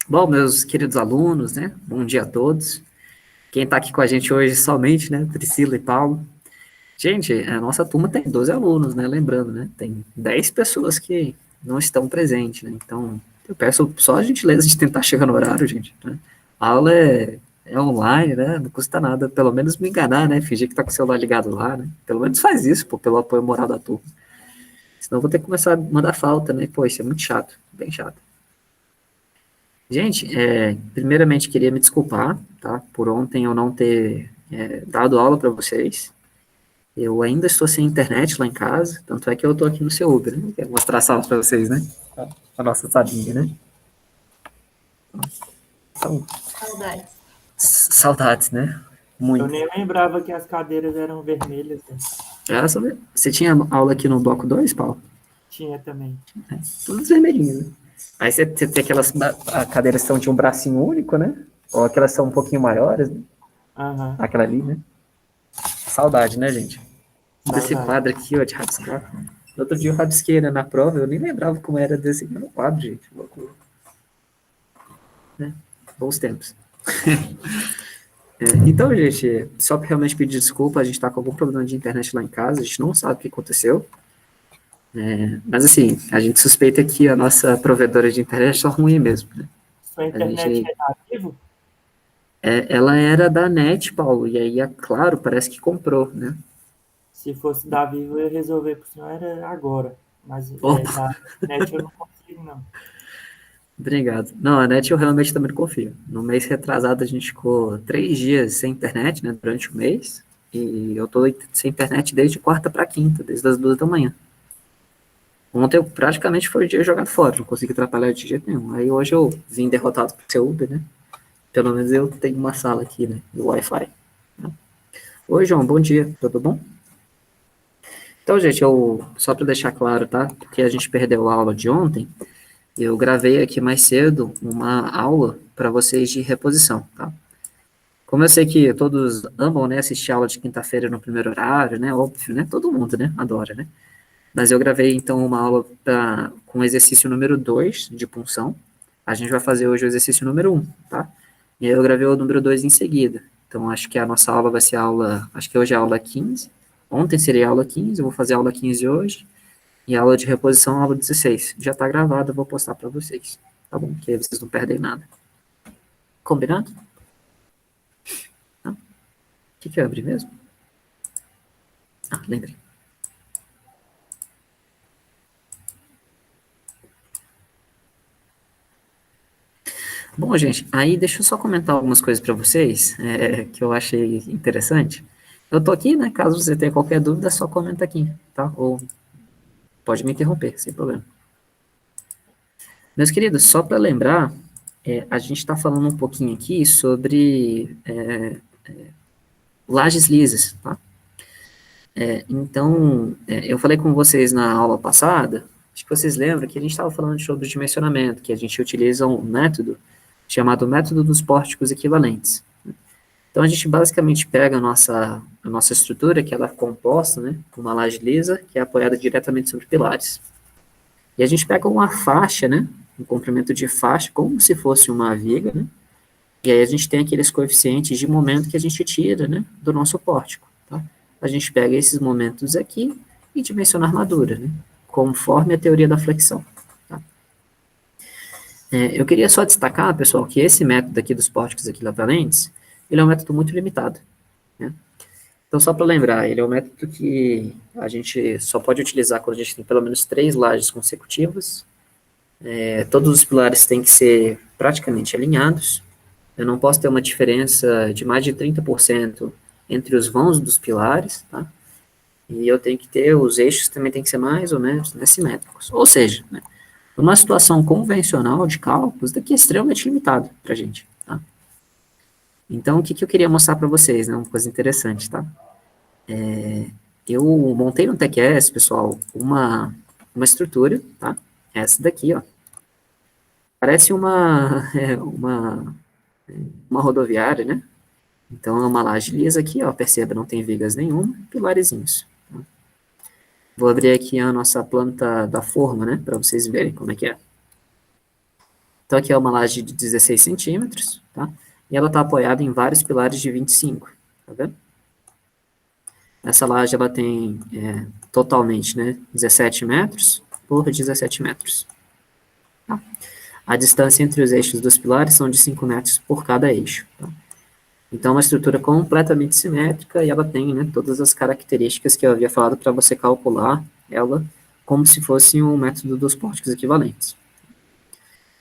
Bom, meus queridos alunos, né? Bom dia a todos. Quem está aqui com a gente hoje somente, né? Priscila e Paulo. Gente, a nossa turma tem 12 alunos, né? Lembrando, né? Tem 10 pessoas que não estão presentes, né? Então, eu peço só a gentileza de tentar chegar no horário, gente, né? A aula é online, né? Não custa nada, pelo menos me enganar, né? Fingir que tá com o celular ligado lá, né? Pelo menos faz isso, pô, pelo apoio moral da turma. Senão eu vou ter que começar a mandar falta, né? Pô, isso é muito chato, bem chato. Gente, primeiramente queria me desculpar, tá? Por ontem eu não ter dado aula para vocês. Eu ainda estou sem internet lá em casa, tanto é que eu estou aqui no seu Uber, né? Quero mostrar a sala para vocês, né? A nossa salinha, né? Então, Saudades. saudades, né? Eu Muito. nem lembrava que as cadeiras eram vermelhas, né? Você tinha aula aqui no bloco 2, Paulo? Tinha também. Todas vermelhinhas, né? Aí você tem aquelas cadeiras que são de um bracinho único, né? Ou aquelas são um pouquinho maiores, né? Aham, Aquela ali, né? Saudade, né, gente? Desse saudade. quadro aqui, ó, de rabiscar. No outro dia eu rabisquei, né, na prova, eu nem lembrava como era desenhar no quadro, gente. Loucura. Né? Bons tempos. Então, gente, só para realmente pedir desculpa, a gente está com algum problema de internet lá em casa, a gente não sabe o que aconteceu. Mas assim, a gente suspeita que a nossa provedora de internet é só ruim mesmo, né? Sua A internet gente, é nativo? ela era da NET, Paulo, e aí, claro, parece que comprou, né? Se fosse da Vivo, eu ia resolver pro senhor era agora. Mas Opa, da net eu não consigo, não. obrigado. Não, a NET eu realmente também não confio. No mês retrasado a gente ficou 3 dias sem internet, né, durante o mês, e eu tô sem internet desde quarta para quinta, desde as 2 da manhã. Ontem eu praticamente foi o dia jogado fora, não consegui atrapalhar de jeito nenhum. Aí hoje eu vim derrotado por seu Uber, né? Pelo menos eu tenho uma sala aqui, né? Do Wi-Fi. Né? Oi, João, bom dia, tudo bom? Então, gente, só para deixar claro, tá? Porque a gente perdeu a aula de ontem, eu gravei aqui mais cedo uma aula para vocês de reposição, tá? Como eu sei que todos amam, né, assistir aula de quinta-feira no primeiro horário, né? Óbvio, né? Todo mundo, né? Adora, né? Mas eu gravei, então, uma aula com o exercício número 2 de punção. A gente vai fazer hoje o exercício número 1, tá? E aí eu gravei o número 2 em seguida. Então, acho que a nossa aula vai ser a aula... Acho que hoje é a aula 15. Ontem seria a aula 15, eu vou fazer a aula 15 hoje. E a aula de reposição, a aula 16. Já está gravada, eu vou postar para vocês. Tá bom? Que aí vocês não perdem nada. Combinado? Tá? O que eu abri mesmo? Ah, lembrei. Bom, gente, aí deixa eu só comentar algumas coisas para vocês que eu achei interessante. Eu tô aqui, né? Caso você tenha qualquer dúvida, só comenta aqui, tá? Ou pode me interromper, sem problema. Meus queridos, só para lembrar, a gente está falando um pouquinho aqui sobre lajes lisas, tá? Então, eu falei com vocês na aula passada, acho que vocês lembram que a gente estava falando sobre dimensionamento, que a gente utiliza um método chamado método dos pórticos equivalentes. Então, a gente basicamente pega a nossa estrutura, que ela é composta, né, por uma laje lisa, que é apoiada diretamente sobre pilares. E a gente pega uma faixa, né, um comprimento de faixa, como se fosse uma viga, né, e aí a gente tem aqueles coeficientes de momento que a gente tira, né, do nosso pórtico, tá? A gente pega esses momentos aqui e dimensiona a armadura, né, conforme a teoria da flexão. Tá? Eu queria só destacar, pessoal, que esse método aqui dos pórticos equivalentes, ele é um método muito limitado, né? Então, só para lembrar, ele é um método que a gente só pode utilizar quando a gente tem pelo menos 3 lajes consecutivas. Todos os pilares têm que ser praticamente alinhados. Eu não posso ter uma diferença de mais de 30% entre os vãos dos pilares, tá? E eu tenho que ter, os eixos também têm que ser mais ou menos, né, simétricos. Ou seja, né, numa situação convencional de cálculos, daqui é extremamente limitado para a gente, tá? Então, o que eu queria mostrar para vocês, né, uma coisa interessante, tá? Eu montei no TechS, pessoal, uma estrutura, tá? Essa daqui, ó. Parece uma rodoviária, né? Então, é uma laje lisa aqui, ó. Perceba, não tem vigas nenhuma, pilarezinhos. Tá? Vou abrir aqui a nossa planta da forma, né? Para vocês verem como é que é. Então, aqui é uma laje de 16 centímetros, tá? E ela está apoiada em vários pilares de 25, tá vendo? Essa laje, ela tem totalmente, né, 17 metros por 17 metros. Tá? A distância entre os eixos dos pilares são de 5 metros por cada eixo. Tá? Então, é uma estrutura completamente simétrica e ela tem, né, todas as características que eu havia falado para você calcular ela como se fosse um método dos pórticos equivalentes.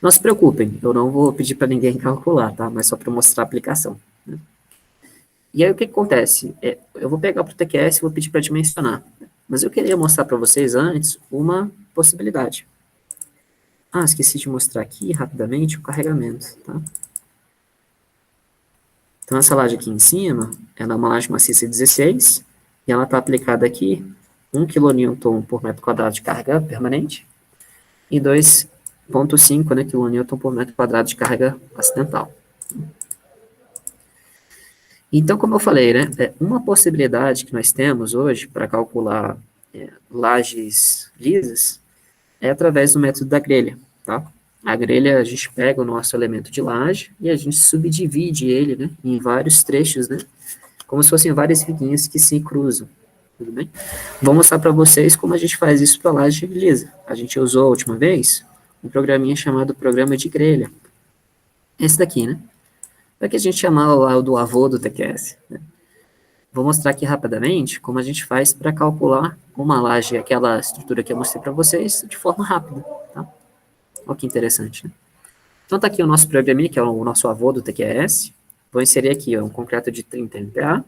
Não se preocupem, eu não vou pedir para ninguém calcular, tá? Mas só para mostrar a aplicação. Né? E aí, o que acontece? Eu vou pegar para o TQS e vou pedir para dimensionar. Mas eu queria mostrar para vocês antes uma possibilidade. Ah, esqueci de mostrar aqui rapidamente o carregamento, tá? Então, essa laje aqui em cima, ela é uma laje maciça 16, e ela está aplicada aqui 1 kN por metro quadrado de carga permanente e 2,5 né, kN por metro quadrado de carga acidental. Então, como eu falei, né, uma possibilidade que nós temos hoje para calcular lajes lisas é através do método da grelha, tá? A grelha, a gente pega o nosso elemento de laje e a gente subdivide ele, né, em vários trechos, né, como se fossem várias viguinhas que se cruzam, tudo bem? Vou mostrar para vocês como a gente faz isso para laje lisa. A gente usou a última vez um programinha chamado programa de grelha. Esse daqui, né? Para que a gente chamava lá o do avô do TQS, né? Vou mostrar aqui rapidamente como a gente faz para calcular uma laje, aquela estrutura que eu mostrei para vocês, de forma rápida, tá? Olha que interessante, né? Então, tá aqui o nosso programinha, que é o nosso avô do TQS. Vou inserir aqui ó, um concreto de 30 MPa,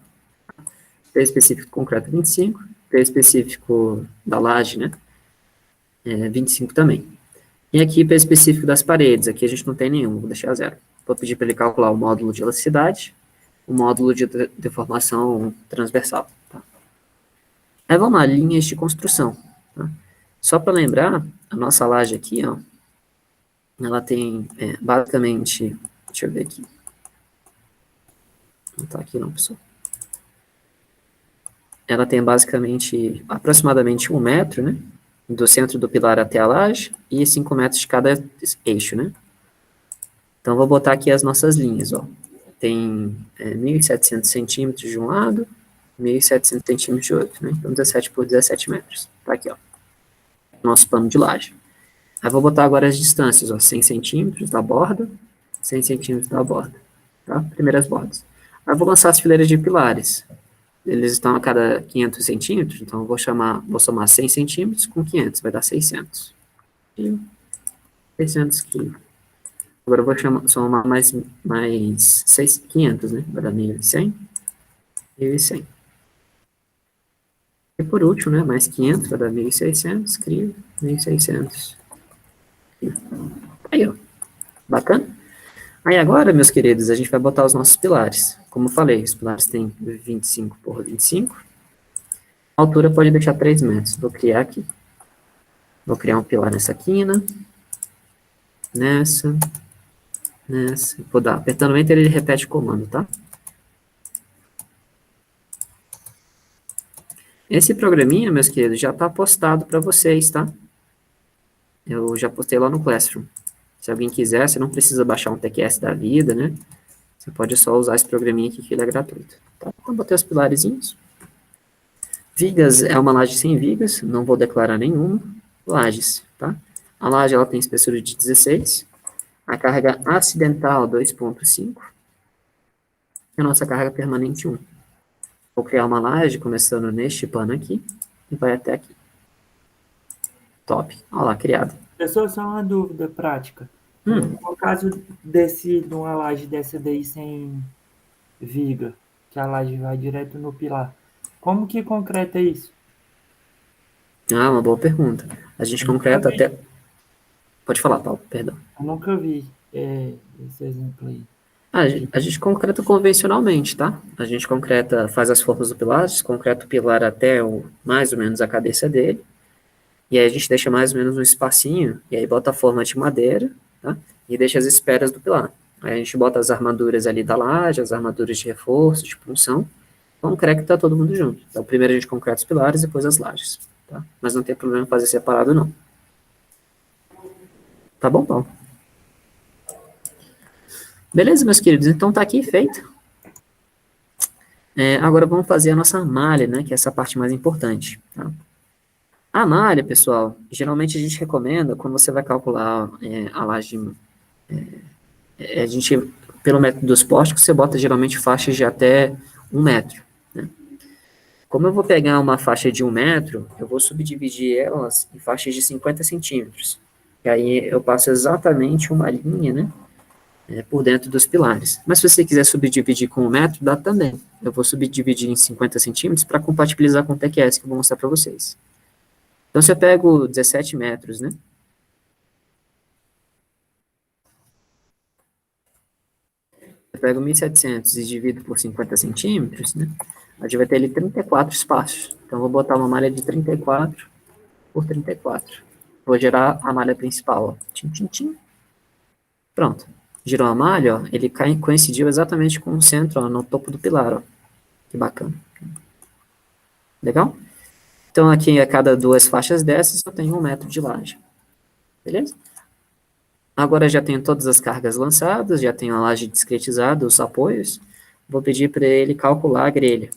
P específico do concreto 25, P específico da laje, né? 25 também. E aqui P específico das paredes, aqui a gente não tem nenhum, vou deixar zero. Vou pedir para ele calcular o módulo de elasticidade, o módulo de deformação transversal. Tá? Aí vamos lá, linhas de construção. Tá? Só para lembrar, a nossa laje aqui, ó, ela tem basicamente, deixa eu ver aqui. Não está aqui não, pessoal. Ela tem basicamente aproximadamente 1 metro, né? Do centro do pilar até a laje e 5 metros de cada eixo, né? Então, vou botar aqui as nossas linhas, ó. Tem 1.700 centímetros de um lado, 1.700 centímetros de outro, né? Então, 17 por 17 metros. Tá aqui, ó. Nosso pano de laje. Aí, vou botar agora as distâncias, ó. 100 centímetros da borda, 100 centímetros da borda, tá? Primeiras bordas. Aí, vou lançar as fileiras de pilares. Eles estão a cada 500 centímetros, então eu vou somar 100 centímetros com 500, vai dar 600. E 600 quilos. Agora eu vou somar mais 500, né? Vai dar 1.100. 1.100. E por último, né? Mais 500, vai dar 1.600. Crio, 1.600. Aí, ó. Bacana? Aí agora, meus queridos, a gente vai botar os nossos pilares. Como eu falei, os pilares têm 25 por 25. A altura pode deixar 3 metros. Vou criar aqui. Vou criar um pilar nessa quina. Nessa. Vou dar, apertando Enter, ele repete o comando, tá? Esse programinha, meus queridos, já está postado para vocês, tá? Eu já postei lá no Classroom. Se alguém quiser, você não precisa baixar um TQS da vida, né? Você pode só usar esse programinha aqui, que ele é gratuito. Tá? Então, botei os pilarezinhos. Vigas é uma laje sem vigas, não vou declarar nenhuma. Lajes, tá? A laje, ela tem espessura de 16. A carga acidental, 2,5. E a nossa carga permanente, 1. Vou criar uma laje começando neste pano aqui e vai até aqui. Top. Olha lá, criado. Pessoal, só uma dúvida prática. No caso de uma laje dessa daí sem viga, que a laje vai direto no pilar, como que concreta isso? Ah, uma boa pergunta. A gente concreta até... Pode falar, Paulo, perdão. Eu nunca vi esse exemplo aí. A gente concreta convencionalmente, tá? A gente concreta, faz as formas do pilar, a gente concreta o pilar até mais ou menos a cabeça dele, e aí a gente deixa mais ou menos um espacinho, e aí bota a forma de madeira, tá? E deixa as esperas do pilar. Aí a gente bota as armaduras ali da laje, as armaduras de reforço, de punção, concreta todo mundo junto. Então, primeiro a gente concreta os pilares, depois as lajes, tá? Mas não tem problema fazer separado, não. Tá bom, Paulo? Beleza, meus queridos? Então tá aqui feito. Agora vamos fazer a nossa malha, né? Que é essa parte mais importante, tá? A malha, pessoal, geralmente a gente recomenda, quando você vai calcular a laje, a gente, pelo método dos pórticos, você bota geralmente faixas de até 1 metro, né? Como eu vou pegar uma faixa de 1 metro, eu vou subdividir elas em faixas de 50 centímetros. E aí eu passo exatamente uma linha, né? Por dentro dos pilares. Mas se você quiser subdividir com 1 metro, dá também. Eu vou subdividir em 50 centímetros para compatibilizar com o TQS que eu vou mostrar para vocês. Então, se eu pego 17 metros, né? Eu pego 1.700 e divido por 50 centímetros, né? A gente vai ter ali 34 espaços. Então, eu vou botar uma malha de 34 por 34. Vou gerar a malha principal, ó. Tchim, tchim, tchim. Pronto. Girou a malha, ó. Ele coincidiu exatamente com o centro, ó, no topo do pilar, ó. Que bacana. Legal? Então, aqui a cada 2 faixas dessas, eu tenho 1 metro de laje. Beleza? Agora já tenho todas as cargas lançadas, já tenho a laje discretizada, os apoios. Vou pedir para ele calcular a grelha.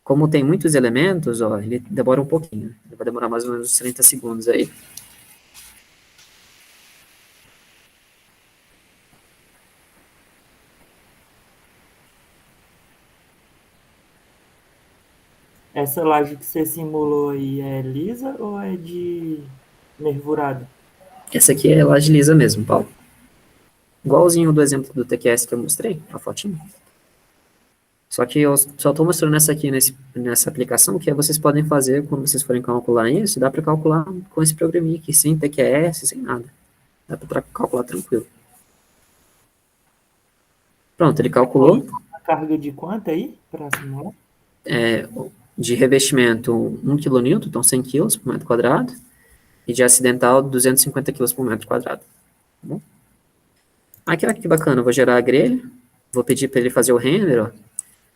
Como tem muitos elementos, ó, ele demora um pouquinho. Ele vai demorar mais ou menos uns 30 segundos aí. Essa laje que você simulou aí é lisa ou é de nervurada? Essa aqui é laje lisa mesmo, Paulo. Igualzinho do exemplo do TQS que eu mostrei, a fotinho. Só que eu só estou mostrando essa aqui nessa aplicação, que vocês podem fazer quando vocês forem calcular isso, dá para calcular com esse programinha aqui, sem TQS, sem nada. Dá para calcular tranquilo. Pronto, ele calculou. A carga de quanto aí para simular? De revestimento 1 kN, então 100 kg por metro quadrado, e de acidental 250 kg por metro quadrado. Tá bom? Aqui, olha que bacana, eu vou gerar a grelha, vou pedir para ele fazer o render, ó.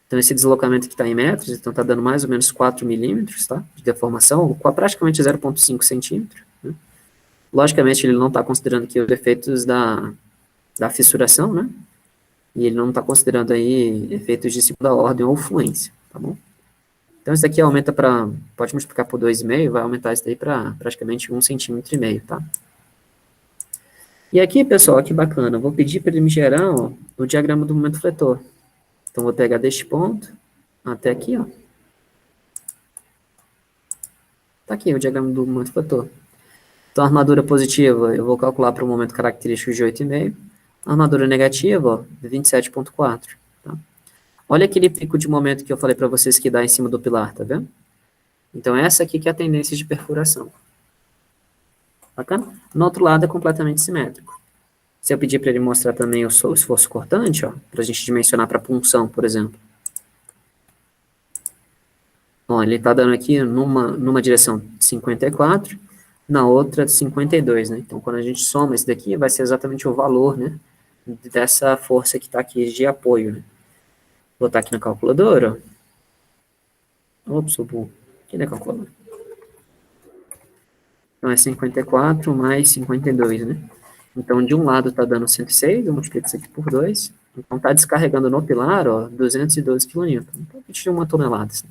Então esse deslocamento aqui está em metros, então está dando mais ou menos 4 milímetros, tá, de deformação, com praticamente 0,5 centímetro. Né? Logicamente ele não está considerando aqui os efeitos da fissuração, né? E ele não está considerando aí efeitos de segunda ordem ou fluência, tá bom? Então, isso daqui aumenta para, pode multiplicar por 2,5, vai aumentar isso daí para praticamente 1,5 centímetro, tá? E aqui, pessoal, que bacana, eu vou pedir para ele me gerar ó, o diagrama do momento fletor. Então, vou pegar deste ponto até aqui, ó. Tá aqui o diagrama do momento fletor. Então, a armadura positiva, eu vou calcular para o momento característico de 8,5. A armadura negativa, ó, 27,4, tá? Olha aquele pico de momento que eu falei para vocês que dá em cima do pilar, tá vendo? Então, essa aqui que é a tendência de perfuração. Bacana? No outro lado é completamente simétrico. Se eu pedir para ele mostrar também o esforço cortante, ó, para a gente dimensionar para punção, por exemplo. Ó, ele está dando aqui numa direção 54, na outra 52, né? Então, quando a gente soma esse daqui, vai ser exatamente o valor, né, dessa força que está aqui de apoio, né? Vou botar aqui na calculadora, ó. Ops, sou burro. Aqui na calculadora. Então, é 54 mais 52, né? Então, de um lado está dando 106, eu multiplico isso aqui por 2. Então, está descarregando no pilar, ó, 212 kN. Então, a gente tem 1 tonelada. Assim.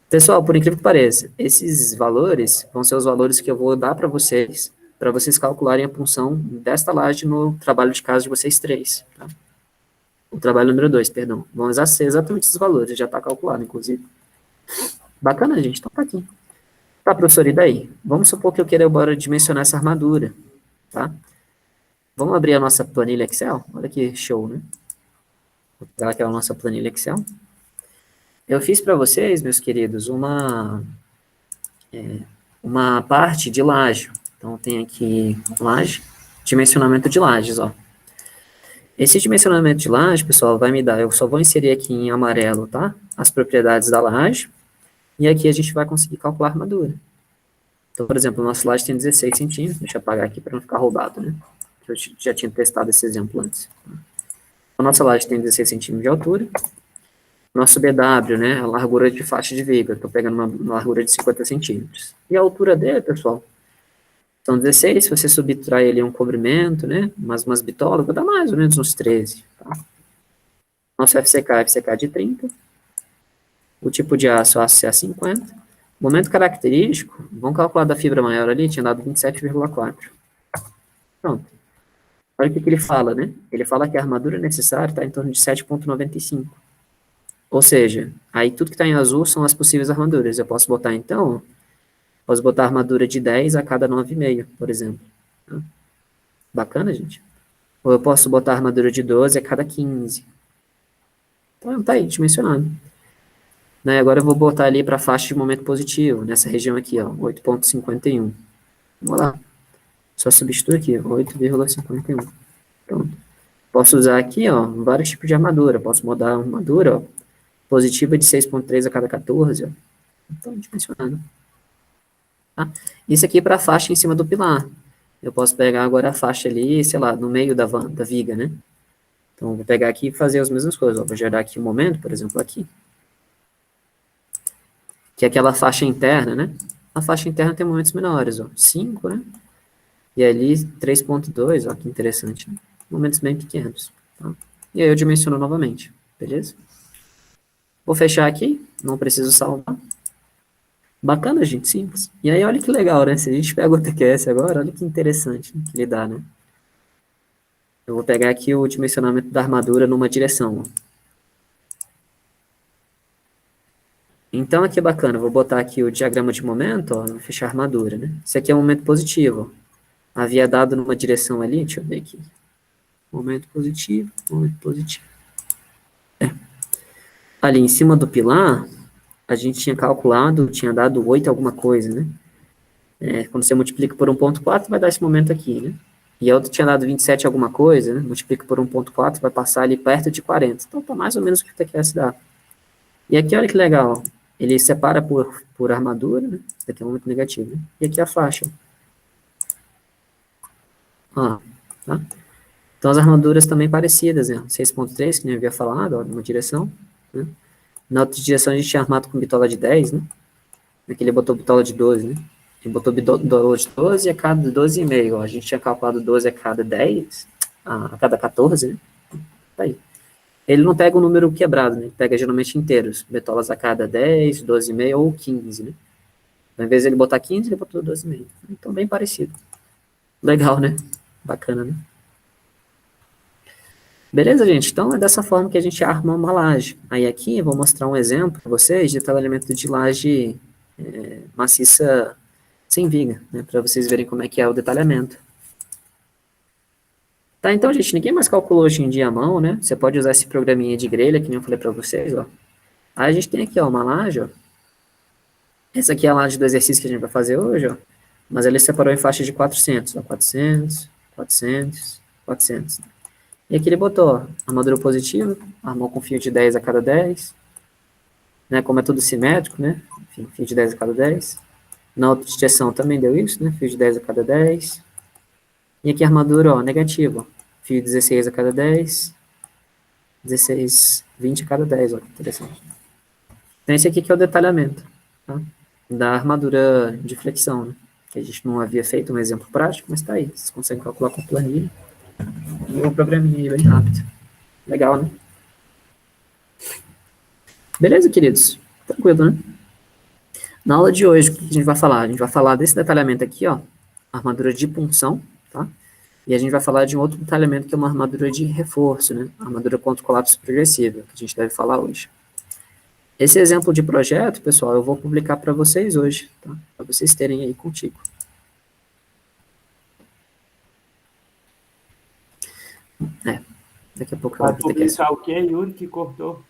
Pessoal, por incrível que pareça, esses valores vão ser os valores que eu vou dar para vocês calcularem a punção desta laje no trabalho de casa de vocês três. Tá? O trabalho número 2, perdão. Vão ser exatamente esses valores, já está calculado, inclusive. Bacana, gente. Então, tá aqui. Tá, professor, e daí? Vamos supor que eu queira agora dimensionar essa armadura, tá? Vamos abrir a nossa planilha Excel? Olha que show, né? Vou pegar aquela nossa planilha Excel. Eu fiz para vocês, meus queridos, uma parte de laje. Então, tem aqui laje, dimensionamento de lajes, ó. Esse dimensionamento de laje, pessoal, vai me dar, eu só vou inserir aqui em amarelo, tá? As propriedades da laje. E aqui a gente vai conseguir calcular a armadura. Então, por exemplo, o nosso laje tem 16 centímetros. Deixa eu apagar aqui para não ficar roubado, né? Eu já tinha testado esse exemplo antes. A nossa laje tem 16 centímetros de altura. Nosso BW, né? A largura de faixa de viga. Estou pegando uma largura de 50 centímetros. E a altura dele, pessoal, Então, 16, se você subtrai ali um cobrimento, né, umas bitolas, vai dar mais ou menos uns 13, tá? Nosso FCK é FCK de 30, o tipo de aço CA50, momento característico, vamos calcular da fibra maior ali, tinha dado 27,4. Pronto. Olha o que ele fala, né? Ele fala que a armadura necessária está em torno de 7,95. Ou seja, aí tudo que está em azul são as possíveis armaduras. Eu posso botar, então, posso botar armadura de 10 a cada 9,5, por exemplo. Bacana, gente? Ou eu posso botar armadura de 12 a cada 15. Então, tá aí, dimensionado. Né, agora eu vou botar ali para a faixa de momento positivo, nessa região aqui, ó, 8,51. Vamos lá. Só substituir aqui, 8,51. Pronto. Posso usar aqui, ó, vários tipos de armadura. Posso mudar a armadura, ó, positiva de 6,3 a cada 14, ó. Então, dimensionado. Tá? Isso aqui para a faixa em cima do pilar. Eu posso pegar agora a faixa ali, sei lá, no meio da viga, né? Então, vou pegar aqui e fazer as mesmas coisas. Ó. Vou gerar aqui um momento, por exemplo, aqui. Que é aquela faixa interna, né? A faixa interna tem momentos menores, ó. 5, né? E ali 3,2, ó, que interessante. Né? Momentos bem pequenos. Tá? E aí eu dimensiono novamente, beleza? Vou fechar aqui, não preciso salvar. Bacana, gente, simples. E aí, olha que legal, né? Se a gente pega o TQS agora, olha que interessante, né, que ele dá, né? Eu vou pegar aqui o dimensionamento da armadura numa direção, ó. Então, aqui é bacana, eu vou botar aqui o diagrama de momento, ó, vou fechar a armadura, né? Isso aqui é um momento positivo, ó. Havia dado numa direção ali, deixa eu ver aqui. Momento positivo, momento positivo. Ali em cima do pilar, a gente tinha calculado, tinha dado 8 alguma coisa, né? Quando você multiplica por 1,4, vai dar esse momento aqui, né? E a outra tinha dado 27 alguma coisa, né? Multiplica por 1,4, vai passar ali perto de 40. Então, tá mais ou menos o que o TQS dá. E aqui, olha que legal, ó. Ele separa por armadura, né? Esse aqui é um momento negativo, né? E aqui a faixa. Ó, tá? Então, as armaduras também parecidas, né? 6,3, que nem eu havia falado, ó, numa direção, né? Na outra direção, a gente tinha armado com bitola de 10, né? Aqui ele botou bitola de 12, né? Ele botou bitola de 12 a cada 12,5, ó. A gente tinha calculado 12 a cada 10, a cada 14, né? Tá aí. Ele não pega um número quebrado, né? Ele pega geralmente inteiros. Bitolas a cada 10, 12,5 ou 15, né? Ao invés de ele botar 15, ele botou 12,5. Então, bem parecido. Legal, né? Bacana, né? Beleza, gente? Então, é dessa forma que a gente arma uma laje. Aí aqui, eu vou mostrar um exemplo para vocês de detalhamento de laje maciça sem viga, né? Para vocês verem como é que é o detalhamento. Tá, então, gente, ninguém mais calculou hoje em dia à mão, né? Você pode usar esse programinha de grelha, que nem eu falei para vocês, ó. Aí a gente tem aqui, ó, uma laje, ó. Essa aqui é a laje do exercício que a gente vai fazer hoje, ó. Mas ele separou em faixa de 400, ó. 400, 400, 400. E aqui ele botou, ó, armadura positiva, armou com fio de 10 a cada 10, né, como é tudo simétrico, né, enfim, fio de 10 a cada 10. Na outra direção também deu isso, né, fio de 10 a cada 10. E aqui a armadura, ó, negativa, ó, fio 16 a cada 10, 16, 20 a cada 10, ó, que interessante. Então esse aqui que é o detalhamento, tá, da armadura de flexão, né, que a gente não havia feito um exemplo prático, mas tá aí, vocês conseguem calcular com planilha. E um programinha aí bem rápido. Legal, né? Beleza, queridos? Tranquilo, né? Na aula de hoje, o que a gente vai falar? A gente vai falar desse detalhamento aqui, ó, armadura de punção, tá? E a gente vai falar de um outro detalhamento que é uma armadura de reforço, né? Armadura contra o colapso progressivo, que a gente deve falar hoje. Esse exemplo de projeto, pessoal, eu vou publicar para vocês hoje, tá? Para vocês terem aí contigo. Daqui a pouco eu Vai vou ter que... publicar o quê, Yuri, que cortou?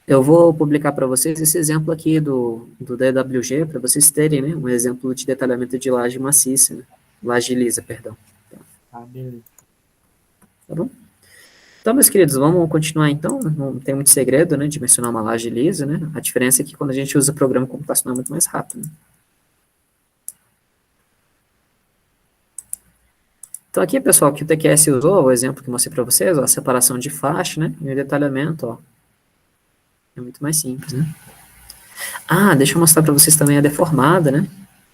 Eu vou publicar para vocês esse exemplo aqui do DWG, para vocês terem, né, um exemplo de detalhamento de laje maciça, né? Laje lisa, perdão. Ah, beleza. Tá bom? Então, meus queridos, vamos continuar então. Não tem muito segredo, né, de mencionar uma laje lisa, né? A diferença é que quando a gente usa programa computacional é muito mais rápido, né? Então, aqui, pessoal, que o TQS usou, o exemplo que eu mostrei para vocês, ó, a separação de faixa, né, e o detalhamento, ó, é muito mais simples, né? Ah, deixa eu mostrar para vocês também a deformada, né?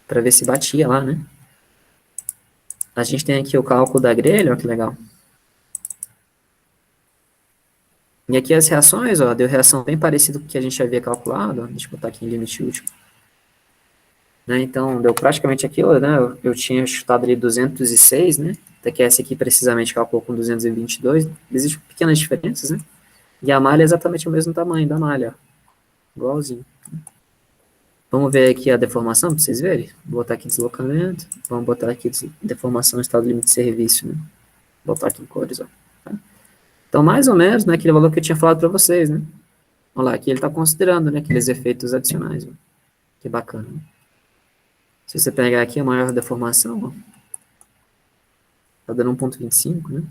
Para ver se batia lá, né? A gente tem aqui o cálculo da grelha, ó, que legal. E aqui as reações, ó, deu reação bem parecida com o que a gente havia calculado, ó, deixa eu botar aqui em limite último. Né, então, deu praticamente aquilo, né, eu tinha chutado ali 206, né, até que essa aqui precisamente calculou com 222, existem pequenas diferenças, né, e a malha é exatamente o mesmo tamanho da malha, ó, igualzinho. Vamos ver aqui a deformação, para vocês verem. Vou botar aqui deslocamento, vamos botar aqui deformação estado limite de serviço, né, vou botar aqui em cores, ó. Tá? Então, mais ou menos, né, aquele valor que eu tinha falado para vocês, né, olha lá, aqui ele está considerando, né, aqueles efeitos adicionais, ó. Que bacana, né? Se você pegar aqui a maior deformação, tá dando 1,25, né?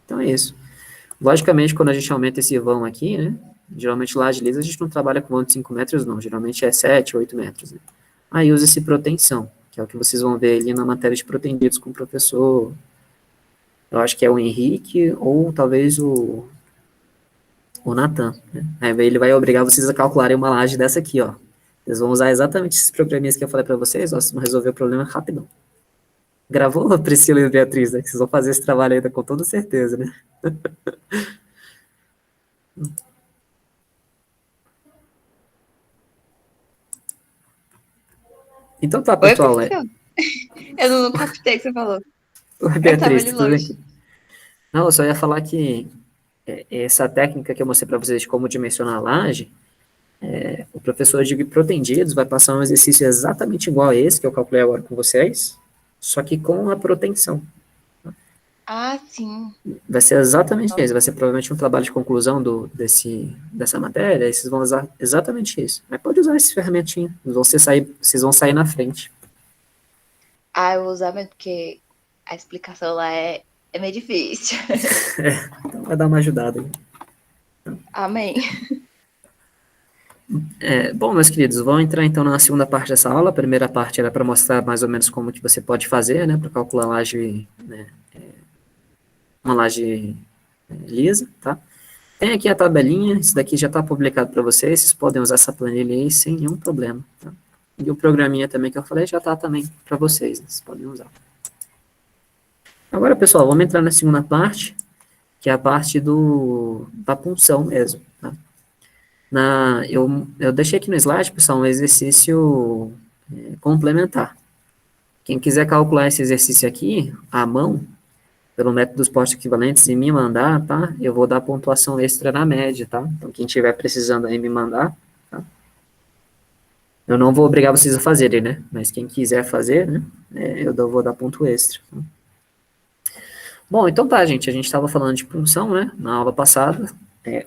Então é isso. Logicamente, quando a gente aumenta esse vão aqui, né? Geralmente laje lisa a gente não trabalha com vão de 5 metros, não. Geralmente é 7, 8 metros. Né? Aí usa-se proteção, que é o que vocês vão ver ali na matéria de protendidos com o professor. Eu acho que é o Henrique ou talvez o Natan. Né? Aí ele vai obrigar vocês a calcularem uma laje dessa aqui, ó. Eles vão usar exatamente esses programinhas que eu falei para vocês, ó, vocês vão resolver o problema rapidão. Gravou, Priscila e Beatriz, né? Que vocês vão fazer esse trabalho ainda com toda certeza, né? Então tá, Oi, pessoal. professor? Eu não captei o que você falou. Oi, Eu tava Beatriz, ali tudo bem? longe. Não, eu só ia falar que essa técnica que eu mostrei para vocês de como dimensionar a laje, o professor de protendidos vai passar um exercício exatamente igual a esse que eu calculei agora com vocês, só que com a proteção. Ah, sim. Vai ser exatamente isso, vai ser provavelmente um trabalho de conclusão dessa matéria, e vocês vão usar exatamente isso. Mas pode usar esse ferramentinho, vocês vão sair na frente. Ah, eu vou usar mesmo, porque a explicação lá é meio difícil. Então vai dar uma ajudada aí. Amém. Bom, meus queridos, vamos entrar então na segunda parte dessa aula. A primeira parte era para mostrar mais ou menos como que você pode fazer, né, para calcular laje, né, uma laje lisa, tá? Tem aqui a tabelinha, isso daqui já está publicado para vocês, vocês podem usar essa planilha aí sem nenhum problema, tá? E o programinha também que eu falei já está também para vocês, né? Vocês podem usar. Agora, pessoal, vamos entrar na segunda parte, que é a parte da punção mesmo, tá? Eu deixei aqui no slide, pessoal, um exercício complementar. Quem quiser calcular esse exercício aqui, à mão, pelo método dos postos equivalentes, e me mandar, tá? Eu vou dar pontuação extra na média, tá? Então, quem estiver precisando aí me mandar, tá? Eu não vou obrigar vocês a fazerem, né? Mas quem quiser fazer, né? Vou dar ponto extra. Tá? Bom, então tá, gente. A gente estava falando de punção, né? Na aula passada.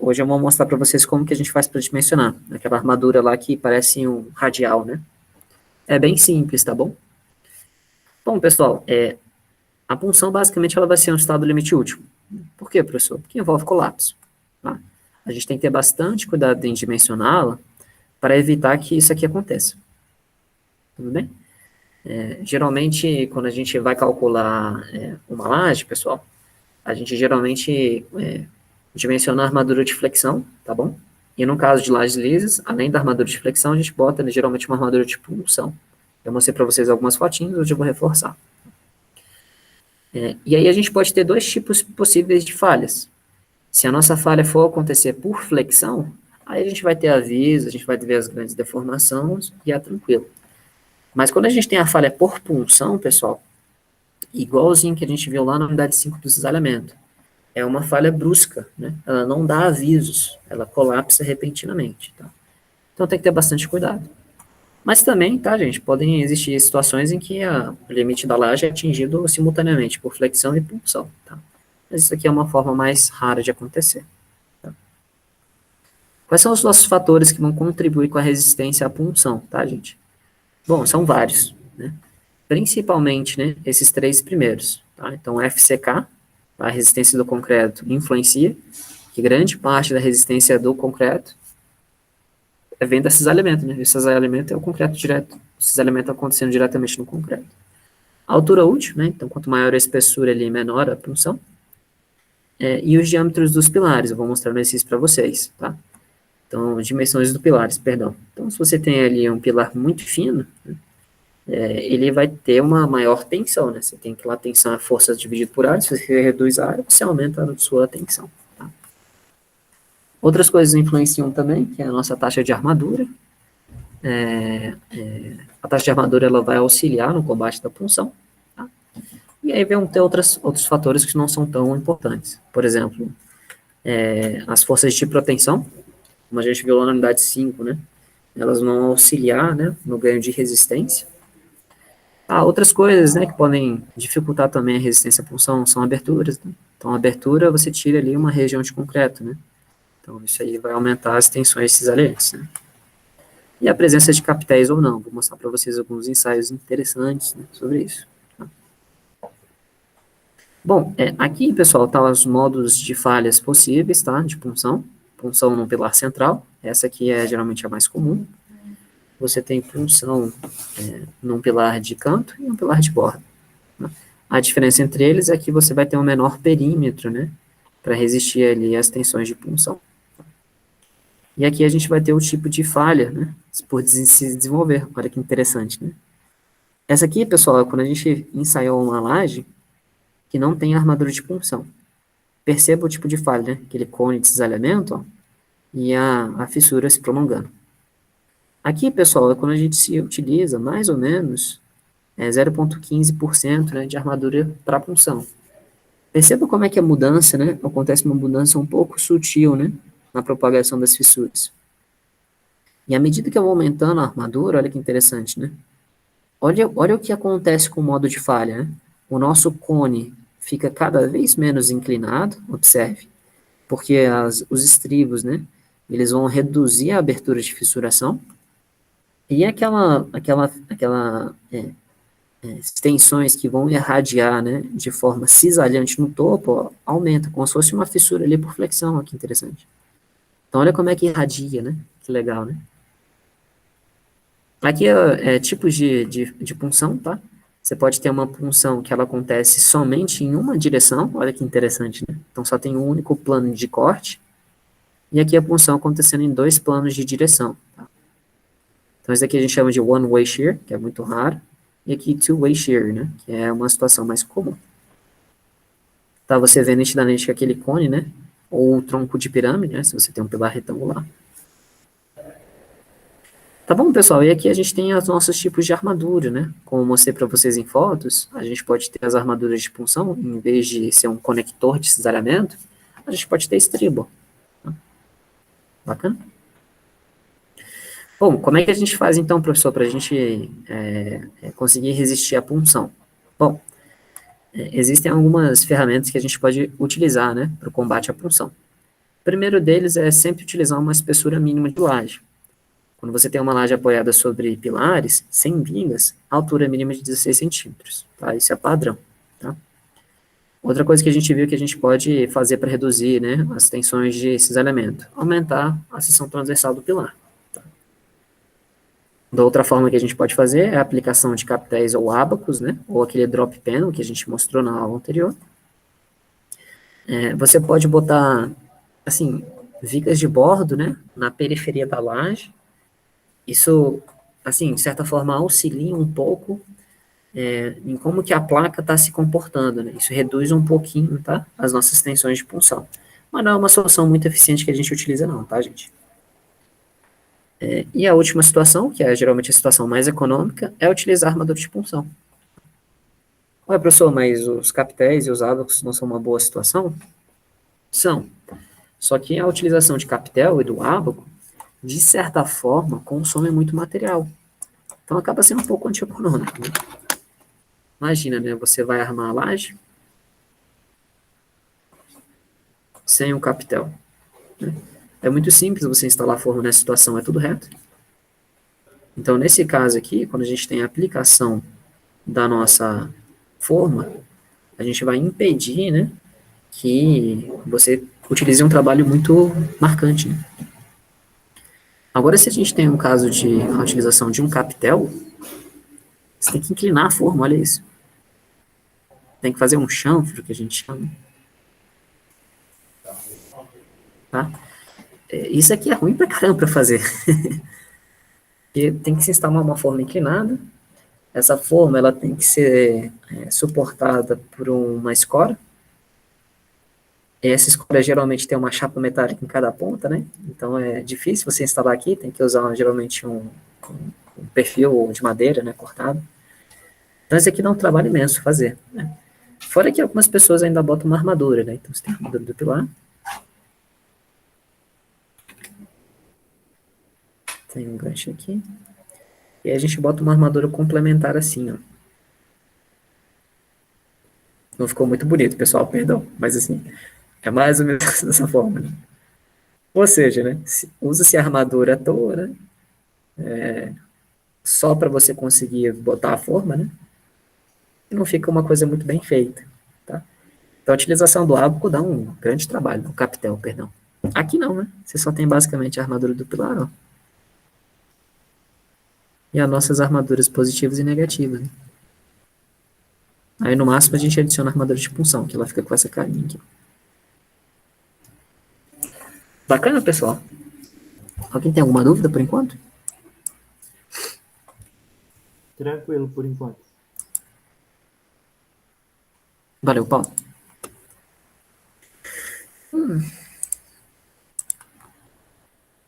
Hoje eu vou mostrar para vocês como que a gente faz para dimensionar. Aquela armadura lá que parece um radial, né? É bem simples, tá bom? Bom, pessoal, a punção basicamente ela vai ser um estado limite último. Por quê, professor? Porque envolve colapso. Tá? A gente tem que ter bastante cuidado em dimensioná-la para evitar que isso aqui aconteça. Tudo bem? Geralmente, quando a gente vai calcular uma laje, pessoal, a gente geralmente dimensiona a armadura de flexão, tá bom? E no caso de lajes lisas, além da armadura de flexão, a gente bota geralmente uma armadura de punção. Eu mostrei para vocês algumas fotinhas, hoje eu vou reforçar. E aí a gente pode ter dois tipos possíveis de falhas. Se a nossa falha for acontecer por flexão, aí a gente vai ter aviso, a gente vai ver as grandes deformações e é tranquilo. Mas quando a gente tem a falha por punção, pessoal, igualzinho que a gente viu lá na unidade 5 do cisalhamento, é uma falha brusca, né? Ela não dá avisos, ela colapsa repentinamente, tá? Então tem que ter bastante cuidado. Mas também, tá, gente, podem existir situações em que o limite da laje é atingido simultaneamente por flexão e punção, tá? Mas isso aqui é uma forma mais rara de acontecer. Tá? Quais são os nossos fatores que vão contribuir com a resistência à punção, tá, gente? Bom, são vários, né? Principalmente, né, esses três primeiros, tá? Então, FCK, a resistência do concreto, influencia, que grande parte da resistência do concreto vem do cisalhamento, né? O cisalhamento é o concreto direto, o cisalhamento acontecendo diretamente no concreto. A altura útil, né? Então, quanto maior a espessura ali, menor a punção. E os diâmetros dos pilares, eu vou mostrar no exercício para vocês, tá? Então, dimensões dos pilares, perdão. Então, se você tem ali um pilar muito fino, né, ele vai ter uma maior tensão, né? Você tem que lá tensão é força dividida por área, se você reduz a área, você aumenta a sua tensão. Tá? Outras coisas influenciam também, que é a nossa taxa de armadura. A taxa de armadura ela vai auxiliar no combate da punção. Tá? E aí vão ter outros fatores que não são tão importantes. Por exemplo, as forças de proteção, como a gente viu lá na unidade 5, né? Elas vão auxiliar, né, no ganho de resistência. Outras coisas, né, que podem dificultar também a resistência à punção são aberturas. Né? Então, a abertura, você tira ali uma região de concreto, né? Então, isso aí vai aumentar as tensões cisalentes, né? E a presença de capitéis ou não. Vou mostrar para vocês alguns ensaios interessantes, né, sobre isso. Tá? Bom, aqui, pessoal, tá os modos de falhas possíveis, tá, de punção. Punção no pilar central. Essa aqui é geralmente a mais comum. Você tem punção num pilar de canto e um pilar de borda. Né? A diferença entre eles é que você vai ter um menor perímetro, né, para resistir ali às tensões de punção. E aqui a gente vai ter o tipo de falha, né, por se desenvolver. Olha que interessante, né? Essa aqui, pessoal, é quando a gente ensaiou uma laje que não tem armadura de punção. Perceba o tipo de falha, né? Aquele cone de cisalhamento, ó, e a fissura se prolongando. Aqui, pessoal, é quando a gente se utiliza mais ou menos 0,15%, né, de armadura para punção. Perceba como é que a mudança, né, acontece uma mudança um pouco sutil, né, na propagação das fissuras. E à medida que eu vou aumentando a armadura, olha que interessante, né? Olha o que acontece com o modo de falha, né? O nosso cone fica cada vez menos inclinado, observe, porque os estribos, né, eles vão reduzir a abertura de fissuração, e as tensões que vão irradiar, né, de forma cisalhante no topo, ó, aumenta, como se fosse uma fissura ali por flexão, ó, que interessante. Então, olha como é que irradia, né? Que legal, né? Aqui é tipos de punção, tá? Você pode ter uma punção que ela acontece somente em uma direção, olha que interessante, né? Então, só tem um único plano de corte, e aqui a punção acontecendo em 2 planos de direção, tá? Então, isso aqui a gente chama de one-way shear, que é muito raro, e aqui two-way shear, né? Que é uma situação mais comum. Tá, você vê nitidamente que aquele cone, né? Ou o tronco de pirâmide, né? Se você tem um pilar retangular. Tá bom, pessoal? E aqui a gente tem os nossos tipos de armadura, né? Como eu mostrei para vocês em fotos, a gente pode ter as armaduras de punção, em vez de ser um conector de cisalhamento, a gente pode ter estribo. Tá? Bacana? Bom, como é que a gente faz então, professor, para a gente conseguir resistir à punção? Bom, existem algumas ferramentas que a gente pode utilizar, né, para o combate à punção. O primeiro deles é sempre utilizar uma espessura mínima de laje. Quando você tem uma laje apoiada sobre pilares, sem vigas, a altura é mínima de 16 centímetros, tá? Isso é padrão, tá? Outra coisa que a gente viu que a gente pode fazer para reduzir, né, as tensões de cisalhamento, aumentar a seção transversal do pilar. Da outra forma que a gente pode fazer é a aplicação de capitéis ou ábacos, né, ou aquele drop panel que a gente mostrou na aula anterior. Você pode botar, assim, vigas de bordo, né, na periferia da laje. Isso, assim, de certa forma, auxilia um pouco em como que a placa está se comportando, né. Isso reduz um pouquinho, tá, as nossas tensões de punção. Mas não é uma solução muito eficiente que a gente utiliza não, tá, gente? E a última situação, que é geralmente a situação mais econômica, é utilizar armadura de punção. Ué, professor, mas os capitéis e os ábacos não são uma boa situação? São. Só que a utilização de capitel e do ábaco, de certa forma, consome muito material. Então acaba sendo um pouco antieconômico. Né? Imagina, né? Você vai armar a laje sem um capitel. Né? É muito simples você instalar forma nessa situação, é tudo reto. Então, nesse caso aqui, quando a gente tem a aplicação da nossa forma, a gente vai impedir, né, que você utilize um trabalho muito marcante. Né? Agora, se a gente tem um caso de a utilização de um capitel, você tem que inclinar a forma, olha isso. Tem que fazer um chanfro, que a gente chama. Tá? Isso aqui é ruim pra caramba pra fazer. Porque tem que se instalar uma forma inclinada, Essa forma, ela tem que ser suportada por uma escora. Essa escora geralmente tem uma chapa metálica em cada ponta, né? Então é difícil você instalar aqui, tem que usar geralmente um perfil de madeira, né, cortado. Então esse aqui dá um trabalho imenso fazer, né? Fora que algumas pessoas ainda botam uma armadura, né? Então você tem a armadura do pilar. Tem um gancho aqui. E aí a gente bota uma armadura complementar assim, ó. Não ficou muito bonito, pessoal, perdão. Mas assim, é mais ou menos dessa forma, né? Ou seja, né? Usa-se a armadura à toa, né? Só para você conseguir botar a forma, né? E não fica uma coisa muito bem feita, tá? Então a utilização do ábaco dá um grande trabalho, do capitel, perdão. Aqui não, né? Você só tem basicamente a armadura do pilar, ó. E as nossas armaduras positivas e negativas, né? Aí no máximo a gente adiciona a armadura de punção, que ela fica com essa carinha aqui. Bacana, pessoal? Alguém tem alguma dúvida por enquanto? Tranquilo por enquanto. Valeu, Paulo.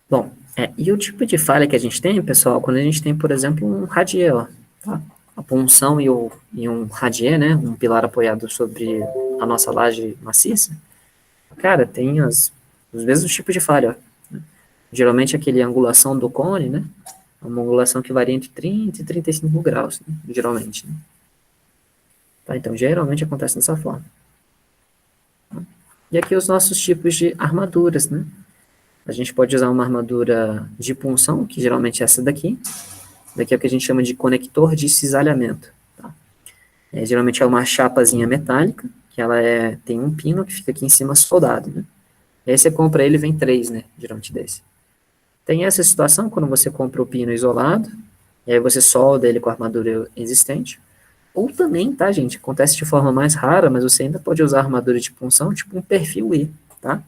Bom, e o tipo de falha que a gente tem, pessoal, quando a gente tem, por exemplo, um radier, ó, tá? A punção e um radier, né? Um pilar apoiado sobre a nossa laje maciça. Cara, tem os mesmos tipos de falha, ó. Geralmente aquele angulação do cone, né? É uma angulação que varia entre 30 e 35 graus, né? Geralmente, né? Tá, então, geralmente acontece dessa forma. E aqui os nossos tipos de armaduras, né? A gente pode usar uma armadura de punção, que geralmente é essa daqui. Daqui é o que a gente chama de conector de cisalhamento. Tá? Geralmente é uma chapazinha metálica, que ela tem um pino que fica aqui em cima soldado, né? E aí você compra ele, vem 3, né? Geralmente desse. Tem essa situação quando você compra o pino isolado, e aí você solda ele com a armadura existente. Ou também, tá, gente? Acontece de forma mais rara, mas você ainda pode usar armadura de punção, tipo um perfil I, tá?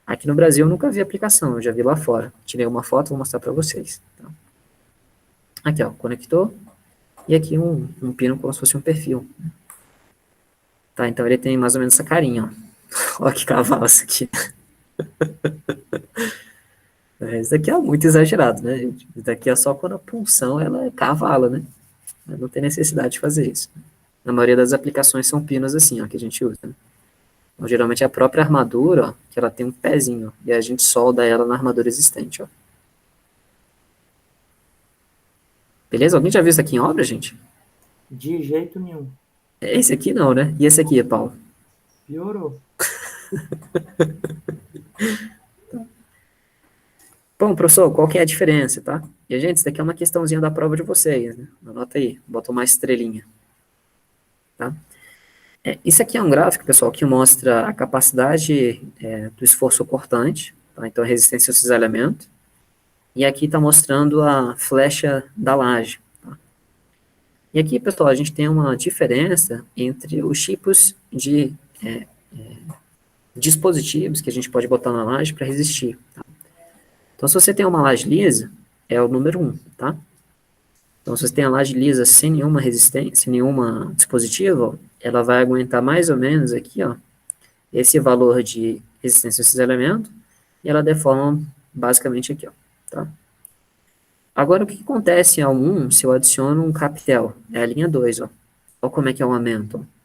Aqui no Brasil eu nunca vi aplicação, eu já vi lá fora. Tirei uma foto, vou mostrar para vocês. Tá? Aqui, ó, conector. E aqui um pino como se fosse um perfil. Tá, então ele tem mais ou menos essa carinha, ó. Olha que cavalo isso aqui. Isso daqui é muito exagerado, né, gente? Isso daqui é só quando a punção ela é cavalo, né? Não tem necessidade de fazer isso. Na maioria das aplicações são pinos assim, ó, que a gente usa. Né? Então, geralmente é a própria armadura, ó, que ela tem um pezinho, ó, e a gente solda ela na armadura existente, ó. Beleza? Alguém já viu isso aqui em obra, gente? De jeito nenhum. Esse aqui não, né? E esse aqui, Paulo? Piorou. Bom, professor, qual que é a diferença, tá? E, gente, isso daqui é uma questãozinha da prova de vocês, né? Anota aí, bota uma estrelinha, tá? Isso aqui é um gráfico, pessoal, que mostra a capacidade do esforço cortante, tá? Então, a resistência ao cisalhamento. E aqui está mostrando a flecha da laje, tá? E aqui, pessoal, a gente tem uma diferença entre os tipos de dispositivos que a gente pode botar na laje para resistir, tá? Então, se você tem uma laje lisa, é o número 1, tá? Então, se você tem a laje lisa sem nenhuma resistência, sem nenhuma dispositivo, ela vai aguentar mais ou menos aqui, ó, esse valor de resistência ao cisalhamento, e ela deforma basicamente aqui, ó, tá? Agora, o que acontece ao 1 se eu adiciono um capitel? É a linha 2, ó. Olha como é que é o aumento, ó.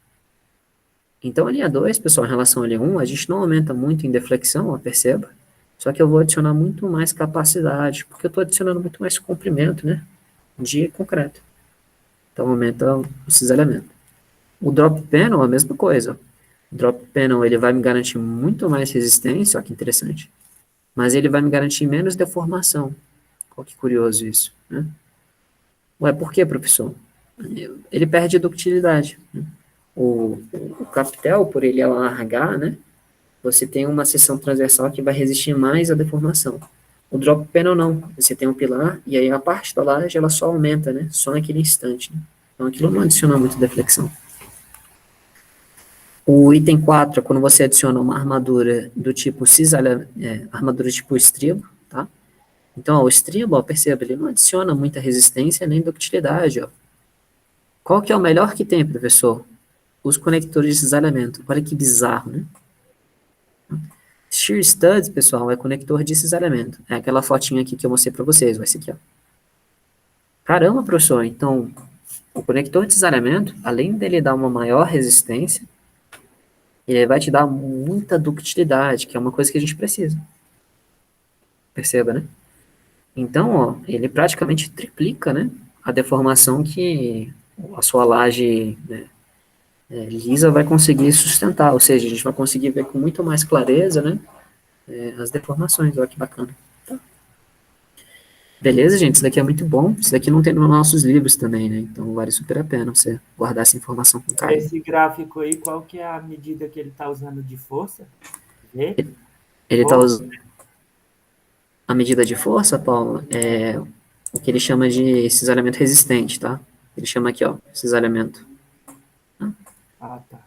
Então, a linha 2, pessoal, em relação à linha 1, a gente não aumenta muito em deflexão, ó, perceba. Só que eu vou adicionar muito mais capacidade, porque eu estou adicionando muito mais comprimento, né, de concreto. Então, aumenta o cisalhamento. O drop panel é a mesma coisa. O drop panel ele vai me garantir muito mais resistência, olha que interessante, mas ele vai me garantir menos deformação. Olha que curioso isso, né? Ué, por quê, professor? Ele perde ductilidade, né? O capitel, por ele alargar, né, você tem uma seção transversal que vai resistir mais à deformação. O drop panel não, você tem um pilar e aí a parte da laje ela só aumenta, né, só naquele instante. Né? Então aquilo não adiciona muito deflexão. O item 4 é quando você adiciona uma armadura do tipo armadura tipo estribo, tá? Então, ó, o estribo, ó, perceba, ele não adiciona muita resistência nem ductilidade, ó. Qual que é o melhor que tem, professor? Os conectores de cisalhamento. Olha que bizarro, né? Shear studs, pessoal, é conector de cisalhamento. É aquela fotinha aqui que eu mostrei para vocês, vai ser aqui, ó. Caramba, professor, então o conector de cisalhamento, além dele dar uma maior resistência, ele vai te dar muita ductilidade, que é uma coisa que a gente precisa. Perceba, né? Então, ó, ele praticamente triplica, né, a deformação que a sua laje, né, lisa vai conseguir sustentar, ou seja, a gente vai conseguir ver com muito mais clareza, né, as deformações. Olha que bacana. Tá. Beleza, gente? Isso daqui é muito bom. Isso daqui não tem nos nossos livros também, né? Então vale super a pena você guardar essa informação com carinho. Esse gráfico aí, qual que é a medida que ele está usando de força? V? Ele está usando a medida de força, Paulo, é o que ele chama de cisalhamento resistente, tá? Ele chama aqui, ó, cisalhamento. Ah, tá.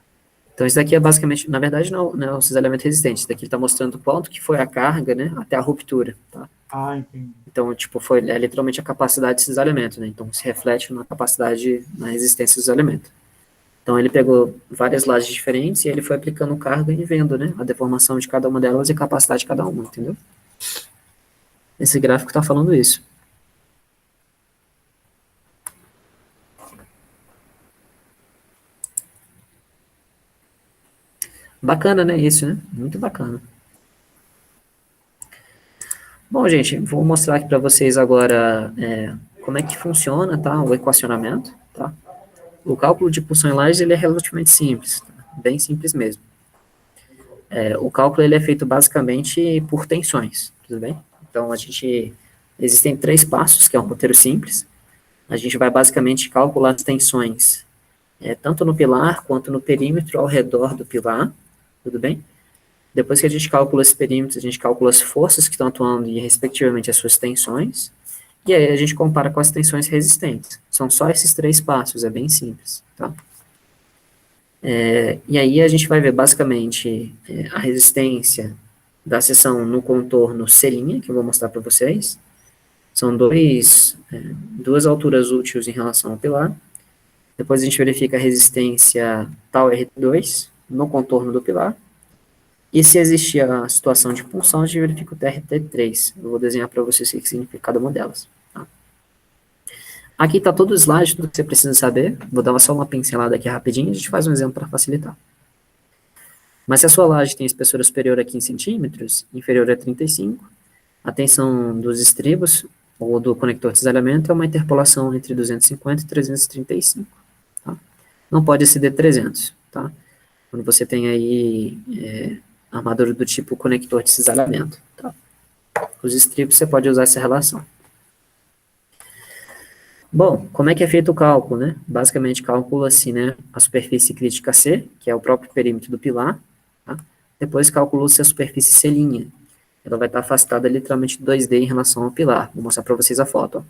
Então, isso daqui é basicamente, na verdade, não é o cisalhamento resistente. Isso daqui está mostrando quanto que foi a carga, né, até a ruptura, tá? Ah, entendi. Então, tipo, é literalmente a capacidade de cisalhamento, né? Então, se reflete na capacidade, na resistência do cisalhamento. Então, ele pegou várias lajes diferentes e ele foi aplicando carga e vendo, né, a deformação de cada uma delas e a capacidade de cada uma, entendeu? Esse gráfico está falando isso. Bacana, né, isso, né? Muito bacana. Bom, gente, vou mostrar aqui para vocês agora como é que funciona, tá, o equacionamento, tá? O cálculo de pulsão em lajes, ele é relativamente simples, tá? Bem simples mesmo. O cálculo, ele é feito basicamente por tensões, tudo bem? Então, existem 3 passos, que é um roteiro simples. A gente vai basicamente calcular as tensões, tanto no pilar quanto no perímetro ao redor do pilar, tudo bem? Depois que a gente calcula esses perímetros, a gente calcula as forças que estão atuando e, respectivamente, as suas tensões, e aí a gente compara com as tensões resistentes. São só esses 3 passos, é bem simples, tá? E aí a gente vai ver, basicamente, a resistência da seção no contorno C', que eu vou mostrar para vocês. São duas alturas úteis em relação ao pilar. Depois a gente verifica a resistência tau R2 no contorno do pilar. E se existir a situação de punção, a gente verifica o TRT3. Eu vou desenhar para vocês o que significa cada uma delas. Tá? Aqui está todo o slide, tudo que você precisa saber. Vou dar só uma pincelada aqui rapidinho, a gente faz um exemplo para facilitar. Mas se a sua laje tem espessura superior a 15 centímetros, inferior a 35, a tensão dos estribos, ou do conector de cisalhamento, é uma interpolação entre 250 e 335. Tá? Não pode exceder 300. Tá? Quando você tem aí armadura do tipo conector de cisalhamento. Tá? Os estribos, você pode usar essa relação. Bom, como é que é feito o cálculo, né? Basicamente, calcula-se, né, a superfície crítica C, que é o próprio perímetro do pilar, tá? Depois calculou-se a superfície C'. Ela vai estar afastada literalmente 2D em relação ao pilar. Vou mostrar para vocês a foto. Ó.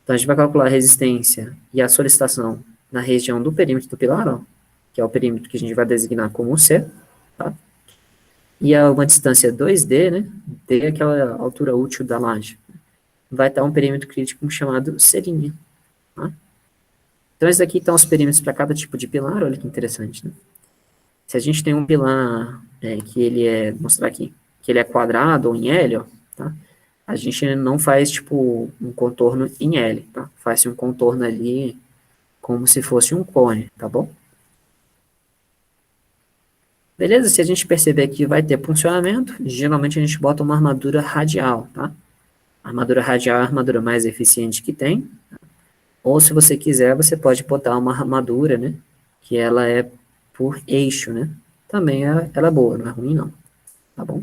Então, a gente vai calcular a resistência e a solicitação na região do perímetro do pilar, ó, que é o perímetro que a gente vai designar como C, tá? E a uma distância 2D, né, D é aquela altura útil da laje, vai estar um perímetro crítico chamado C'. Tá? Então, esses aqui estão os perímetros para cada tipo de pilar, olha que interessante, né? Se a gente tem um pilar que ele vou mostrar aqui, que ele é quadrado ou em L, ó, tá? A gente não faz, tipo, um contorno em L, tá? Faz um contorno ali como se fosse um cone, tá bom? Beleza? Se a gente perceber que vai ter funcionamento, geralmente a gente bota uma armadura radial, tá? A armadura radial é a armadura mais eficiente que tem. Tá? Ou, se você quiser, você pode botar uma armadura, né? Que ela é por eixo, né? Também ela é boa, não é ruim, não. Tá bom?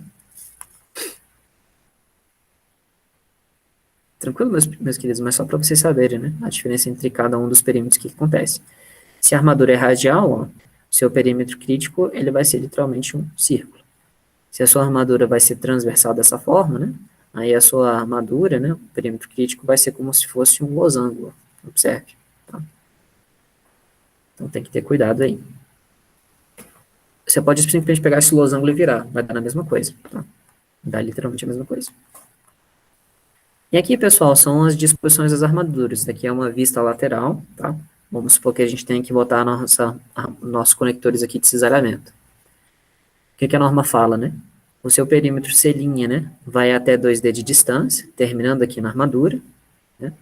Tranquilo, meus queridos? Mas só para vocês saberem, né? A diferença entre cada um dos perímetros que acontece. Se a armadura é radial, ó, seu perímetro crítico, ele vai ser literalmente um círculo. Se a sua armadura vai ser transversal dessa forma, né? Aí a sua armadura, né? O perímetro crítico vai ser como se fosse um losango. Observe. Tá? Então tem que ter cuidado aí. Você pode simplesmente pegar esse losango e virar. Vai dar a mesma coisa. Tá? Dá literalmente a mesma coisa. E aqui, pessoal, são as disposições das armaduras. Isso aqui é uma vista lateral, tá? Vamos supor que a gente tem que botar nossos conectores aqui de cisalhamento. O que a norma fala, né? O seu perímetro C', né, vai até 2D de distância, terminando aqui na armadura, né?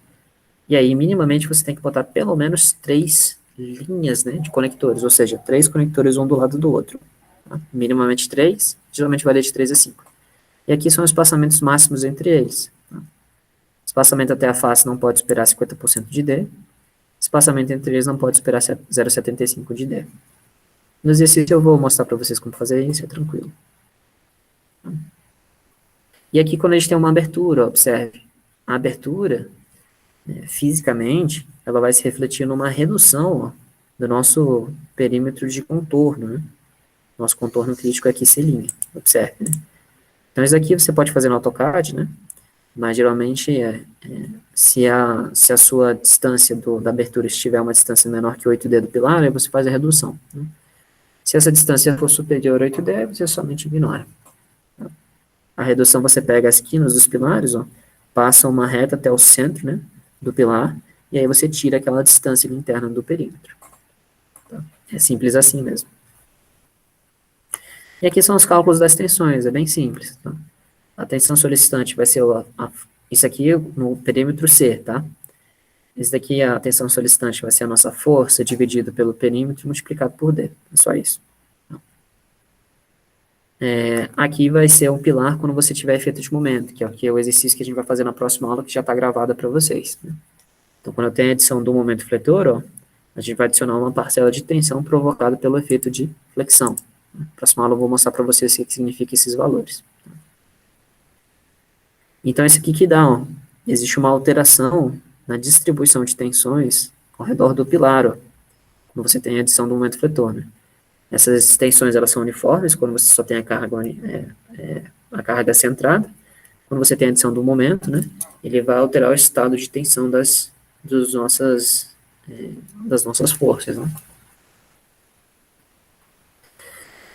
E aí, minimamente, você tem que botar pelo menos 3 linhas, né, de conectores, ou seja, 3 conectores um do lado do outro. Tá? Minimamente 3, geralmente varia de 3 a 5. E aqui são os espaçamentos máximos entre eles. Tá? Espaçamento até a face não pode superar 50% de D. Espaçamento entre eles não pode superar 0,75 de D. No exercício eu vou mostrar para vocês como fazer isso, é tranquilo. E aqui quando a gente tem uma abertura, observe, a abertura, fisicamente, ela vai se refletir numa redução, ó, do nosso perímetro de contorno, né? Nosso contorno crítico aqui C', observe, né? Então isso aqui você pode fazer no AutoCAD, né? Mas geralmente, se a sua distância da abertura estiver uma distância menor que 8D do pilar, aí você faz a redução, né? Se essa distância for superior a 8D, você somente ignora. Tá? A redução você pega as quinas dos pilares, ó, passa uma reta até o centro, né, do pilar, e aí você tira aquela distância interna do perímetro. Tá? É simples assim mesmo. E aqui são os cálculos das tensões, é bem simples. Tá? A tensão solicitante vai ser isso aqui no perímetro C, tá? Esse daqui, a tensão solicitante, vai ser a nossa força dividido pelo perímetro multiplicado por D. É só isso. Aqui vai ser um pilar quando você tiver efeito de momento, que é o exercício que a gente vai fazer na próxima aula, que já está gravada para vocês. Né? Então, quando eu tenho a adição do momento fletor, ó, a gente vai adicionar uma parcela de tensão provocada pelo efeito de flexão. Na próxima aula eu vou mostrar para vocês o que significa esses valores. Então, isso aqui que dá, ó, existe uma alteração na distribuição de tensões ao redor do pilar, ó, quando você tem a adição do momento fletor, né? Essas tensões, elas são uniformes, quando você só tem a carga centrada. Quando você tem a adição do momento, né, ele vai alterar o estado de tensão das nossas forças, né?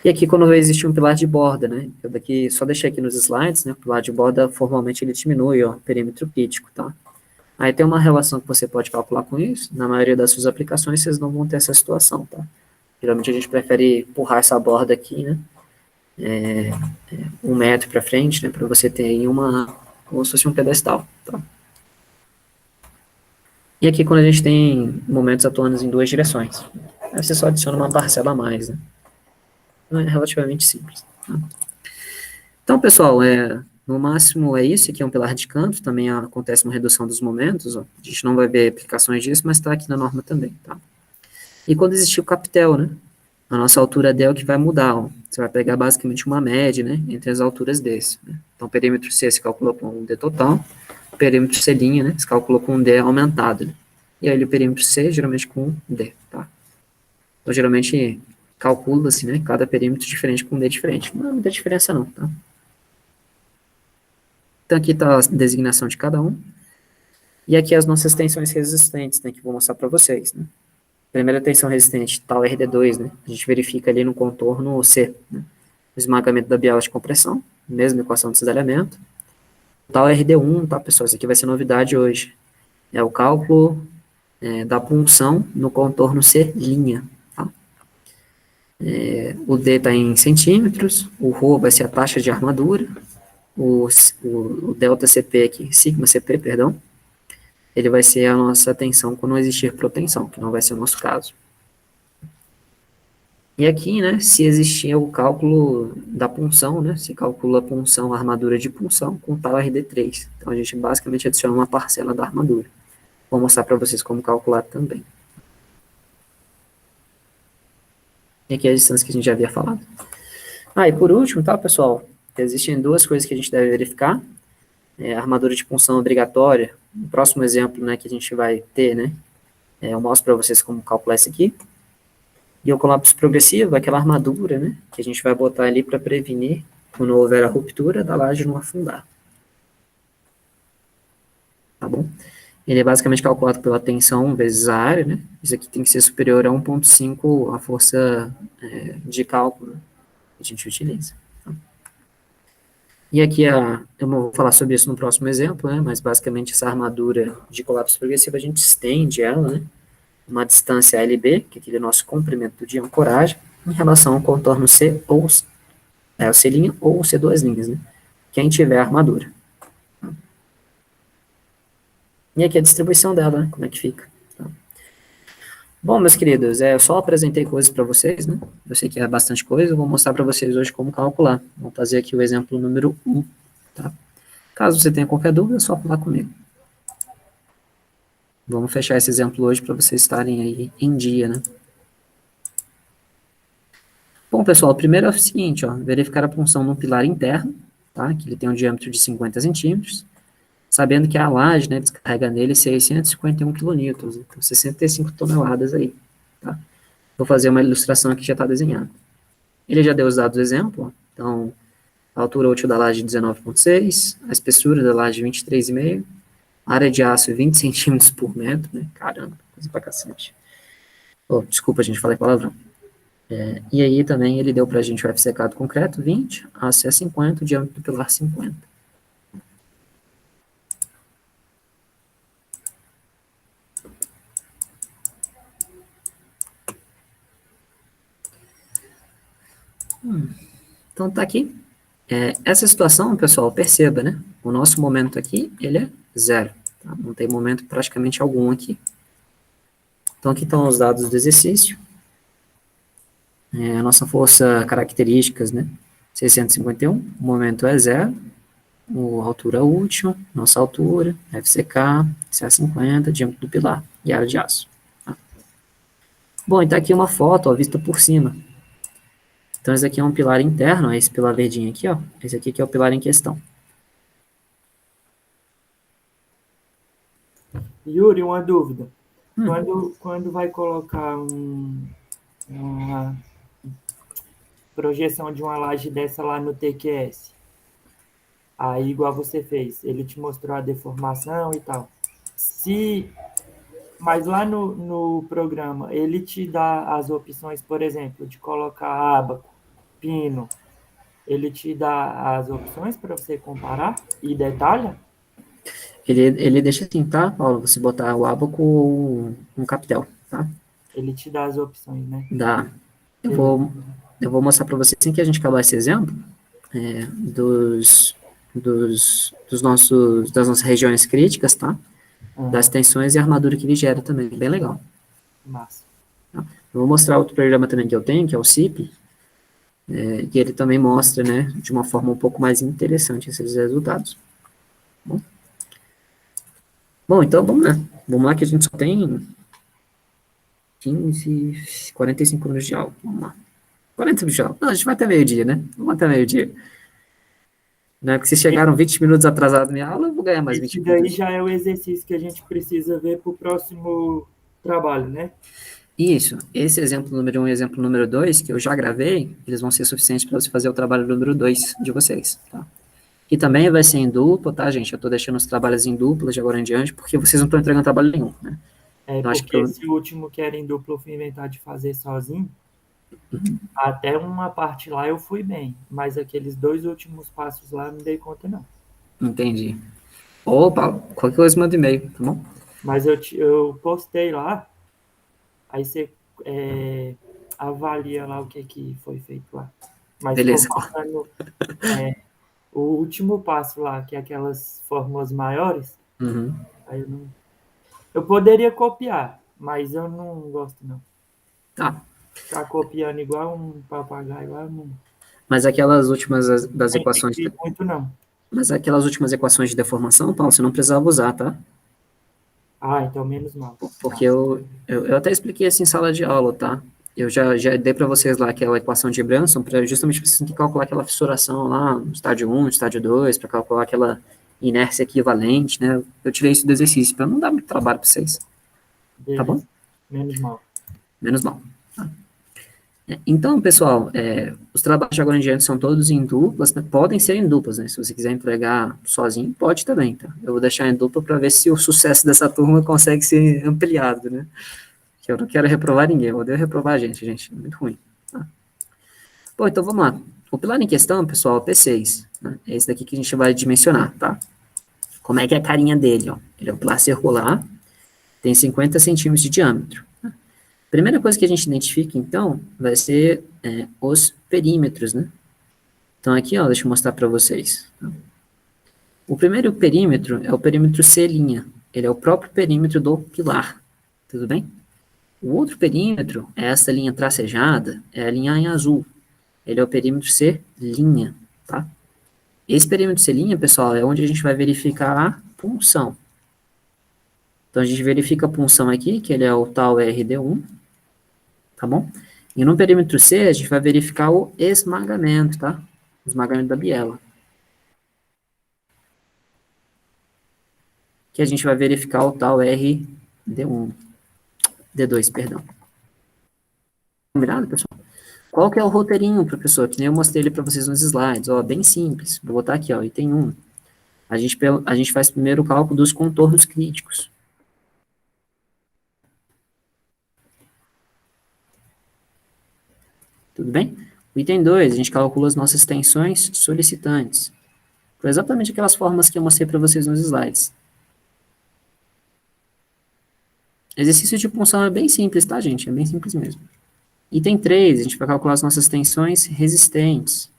E aqui, quando existe um pilar de borda, né, eu daqui só deixei aqui nos slides, né, o pilar de borda, formalmente, ele diminui, ó, o perímetro crítico, tá? Aí tem uma relação que você pode calcular com isso, na maioria das suas aplicações, vocês não vão ter essa situação, tá? Geralmente a gente prefere empurrar essa borda aqui, né, 1 metro para frente, né, para você ter aí como se fosse um pedestal, tá? E aqui quando a gente tem momentos atuando em 2 direções, aí você só adiciona uma parcela a mais, né? Então é relativamente simples. Tá? Então, pessoal, no máximo é isso, aqui é um pilar de canto, também acontece uma redução dos momentos, ó. A gente não vai ver aplicações disso, mas está aqui na norma também, tá? E quando existir o capitel, né, a nossa altura D é o que vai mudar, ó. Você vai pegar basicamente uma média, né, entre as alturas desse. Né? Então, perímetro C se calculou com um D total, perímetro C', né, se calculou com um D aumentado, né? E aí o perímetro C, geralmente com um D, tá? Então, geralmente, calcula-se, né, cada perímetro diferente com um D diferente. Não é muita diferença não, tá? Então, aqui está a designação de cada um. E aqui as nossas tensões resistentes, né, que eu vou mostrar para vocês, né? Primeira tensão resistente, tal RD2, né? A gente verifica ali no contorno C, né? O esmagamento da biela de compressão, mesma equação de cisalhamento. Tal RD1, tá, pessoal? Isso aqui vai ser novidade hoje. É o cálculo da punção no contorno C', tá? O D está em centímetros, o ρ vai ser a taxa de armadura, o delta CP aqui, sigma CP, perdão, ele vai ser a nossa tensão quando não existir protensão, que não vai ser o nosso caso. E aqui, né, se existir o cálculo da punção, né, se calcula a punção, a armadura de punção com tal RD3. Então, a gente basicamente adiciona uma parcela da armadura. Vou mostrar para vocês como calcular também. E aqui é a distância que a gente já havia falado. E por último, tá, pessoal, existem 2 coisas que a gente deve verificar. A armadura de punção obrigatória. No próximo exemplo, né, que a gente vai ter, né, eu mostro para vocês como calcular isso aqui. E o colapso progressivo, aquela armadura, né, que a gente vai botar ali para prevenir, quando houver a ruptura, da laje não afundar. Tá bom? Ele é basicamente calculado pela tensão vezes a área, né? Isso aqui tem que ser superior a 1,5 a força de cálculo, né, que a gente utiliza. Tá? E aqui, eu não vou falar sobre isso no próximo exemplo, né, mas basicamente essa armadura de colapso progressivo, a gente estende ela, né, uma distância LB, que é aquele nosso comprimento de ancoragem, em relação ao contorno C, ou o C' ou o C2', né? Quem tiver armadura. E aqui a distribuição dela, né? Como é que fica. Tá? Bom, meus queridos, eu só apresentei coisas para vocês, né? Eu sei que é bastante coisa, eu vou mostrar para vocês hoje como calcular. Vamos fazer aqui o exemplo número 1, tá? Caso você tenha qualquer dúvida, é só falar comigo. Vamos fechar esse exemplo hoje para vocês estarem aí em dia, né? Bom, pessoal, primeiro é o seguinte, ó, verificar a punção num pilar interno, tá? Que ele tem um diâmetro de 50 centímetros, sabendo que a laje, né, descarrega nele 651 quilonewtons, então 65 toneladas aí, tá? Vou fazer uma ilustração aqui que já está desenhada. Ele já deu os dados do exemplo, ó. Então, a altura útil da laje 19,6, a espessura da laje 23,5, a área de aço 20 centímetros por metro, né? Caramba, coisa pra cacete. Oh, desculpa, gente, falei palavrão. E aí também ele deu pra gente o FCK do concreto 20, a AC 50, o diâmetro do pilar 50. Então tá aqui. Essa situação, pessoal, perceba, né? O nosso momento aqui, ele é zero. Tá? Não tem momento praticamente algum aqui. Então aqui estão os dados do exercício. A nossa força características, né? 651, o momento é zero. A altura útil, nossa altura, FCK, CA50, diâmetro do pilar e área de aço. Tá? Bom, então aqui uma foto, ó, vista por cima. Então esse aqui é um pilar interno, ó, esse pilar verdinho aqui, ó. Esse aqui que é o pilar em questão. Yuri, uma dúvida. Quando vai colocar uma projeção de uma laje dessa lá no TQS, aí igual você fez, ele te mostrou a deformação e tal. Mas lá no programa, ele te dá as opções, por exemplo, de colocar ábaco, pino, ele te dá as opções para você comparar e detalha? Ele deixa assim, tá, Paulo? Você botar o ábaco ou um capitel, tá? Ele te dá as opções, né? Dá. Eu vou mostrar para você assim que a gente acabar esse exemplo das nossas regiões críticas, tá? Das tensões e armadura que ele gera também, bem legal. Massa. Tá? Eu vou mostrar outro programa também que eu tenho, que é o CIP, que ele também mostra, né, de uma forma um pouco mais interessante esses resultados. Bom, então vamos lá. Vamos lá que a gente só tem 45 minutos de aula. Vamos lá. 40 minutos de aula. Não, a gente vai até meio-dia, né? Vamos até meio-dia. Né? Porque se chegaram 20 minutos atrasados na minha aula, eu vou ganhar mais 20 minutos. Esse daí já é o exercício que a gente precisa ver para o próximo trabalho, né? Isso. Esse exemplo número 1 e exemplo número 2, que eu já gravei, eles vão ser suficientes para você fazer o trabalho número 2 de vocês, tá? E também vai ser em dupla, tá, gente? Eu tô deixando os trabalhos em dupla de agora em diante, porque vocês não estão entregando trabalho nenhum, né? Porque esse último que era em dupla eu fui inventar de fazer sozinho. Até uma parte lá eu fui bem, mas aqueles 2 últimos passos lá eu não dei conta, não. Entendi. Opa, qualquer coisa manda e-mail, tá bom? Mas eu postei lá, aí você avalia lá o que foi feito lá. Mas beleza. Faltando, o último passo lá, que é aquelas fórmulas maiores, aí eu não... Eu poderia copiar, mas eu não gosto, não. Tá. Ficar copiando igual um papagaio lá, não... Mas aquelas últimas das Não equações... entendi muito, não. Mas aquelas últimas equações de deformação, Paulo, você não precisava usar, tá? Ah, então menos mal. Porque eu até expliquei assim em sala de aula, tá? Eu já dei para vocês lá aquela equação de Branson, para justamente vocês terem que calcular aquela fissuração lá no estágio 1, no estágio 2, para calcular aquela inércia equivalente, né? Eu tirei isso do exercício, para não dar muito trabalho para vocês. Beleza. Tá bom? Menos mal. Menos mal. Tá? Então, pessoal, os trabalhos de agora em diante são todos em duplas, né? Podem ser em duplas, né? Se você quiser entregar sozinho, pode também, tá? Eu vou deixar em dupla para ver se o sucesso dessa turma consegue ser ampliado, né? Que eu não quero reprovar ninguém, eu odeio reprovar a gente, é muito ruim. Tá? Bom, então vamos lá. O pilar em questão, pessoal, é o P6, né? É esse daqui que a gente vai dimensionar, tá? Como é que é a carinha dele, ó? Ele é um pilar circular, tem 50 centímetros de diâmetro. Primeira coisa que a gente identifica, então, vai ser os perímetros, né? Então, aqui, ó, deixa eu mostrar para vocês. O primeiro perímetro é o perímetro C'. Ele é o próprio perímetro do pilar, tudo bem? O outro perímetro é essa linha tracejada, é a linha em azul. Ele é o perímetro C', tá? Esse perímetro C', pessoal, é onde a gente vai verificar a punção. Então, a gente verifica a punção aqui, que ele é o tal RD1, tá bom? E no perímetro C, a gente vai verificar o esmagamento, tá? O esmagamento da biela. Que a gente vai verificar o tal RD1, D2, perdão. Combinado, pessoal? Qual que é o roteirinho, professor? Que nem eu mostrei ele para vocês nos slides. Ó, bem simples. Vou botar aqui, ó, item 1. A gente faz primeiro o cálculo dos contornos críticos. Tudo bem? O item 2, a gente calcula as nossas tensões solicitantes. Foi exatamente aquelas formas que eu mostrei para vocês nos slides. Exercício de punção é bem simples, tá, gente? É bem simples mesmo. Item 3, a gente vai calcular as nossas tensões resistentes.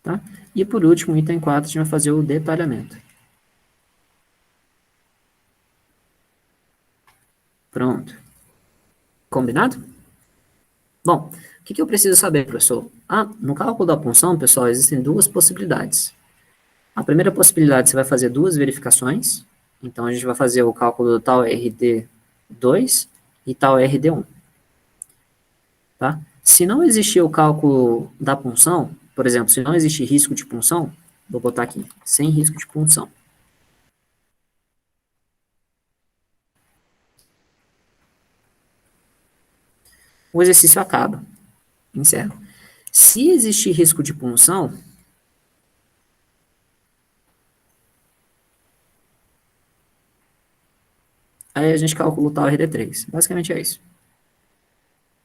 Tá? E por último, item 4, a gente vai fazer o detalhamento. Pronto. Combinado? Bom, o que eu preciso saber, professor? No cálculo da punção, pessoal, existem duas possibilidades. A primeira possibilidade, você vai fazer duas verificações. Então, a gente vai fazer o cálculo do tal RD2 e tal RD1. Tá? Se não existir o cálculo da punção, por exemplo, se não existe risco de punção, vou botar aqui, sem risco de punção. O exercício acaba, encerra. Se existir risco de punção, aí a gente calcula o tal RD3. Basicamente é isso.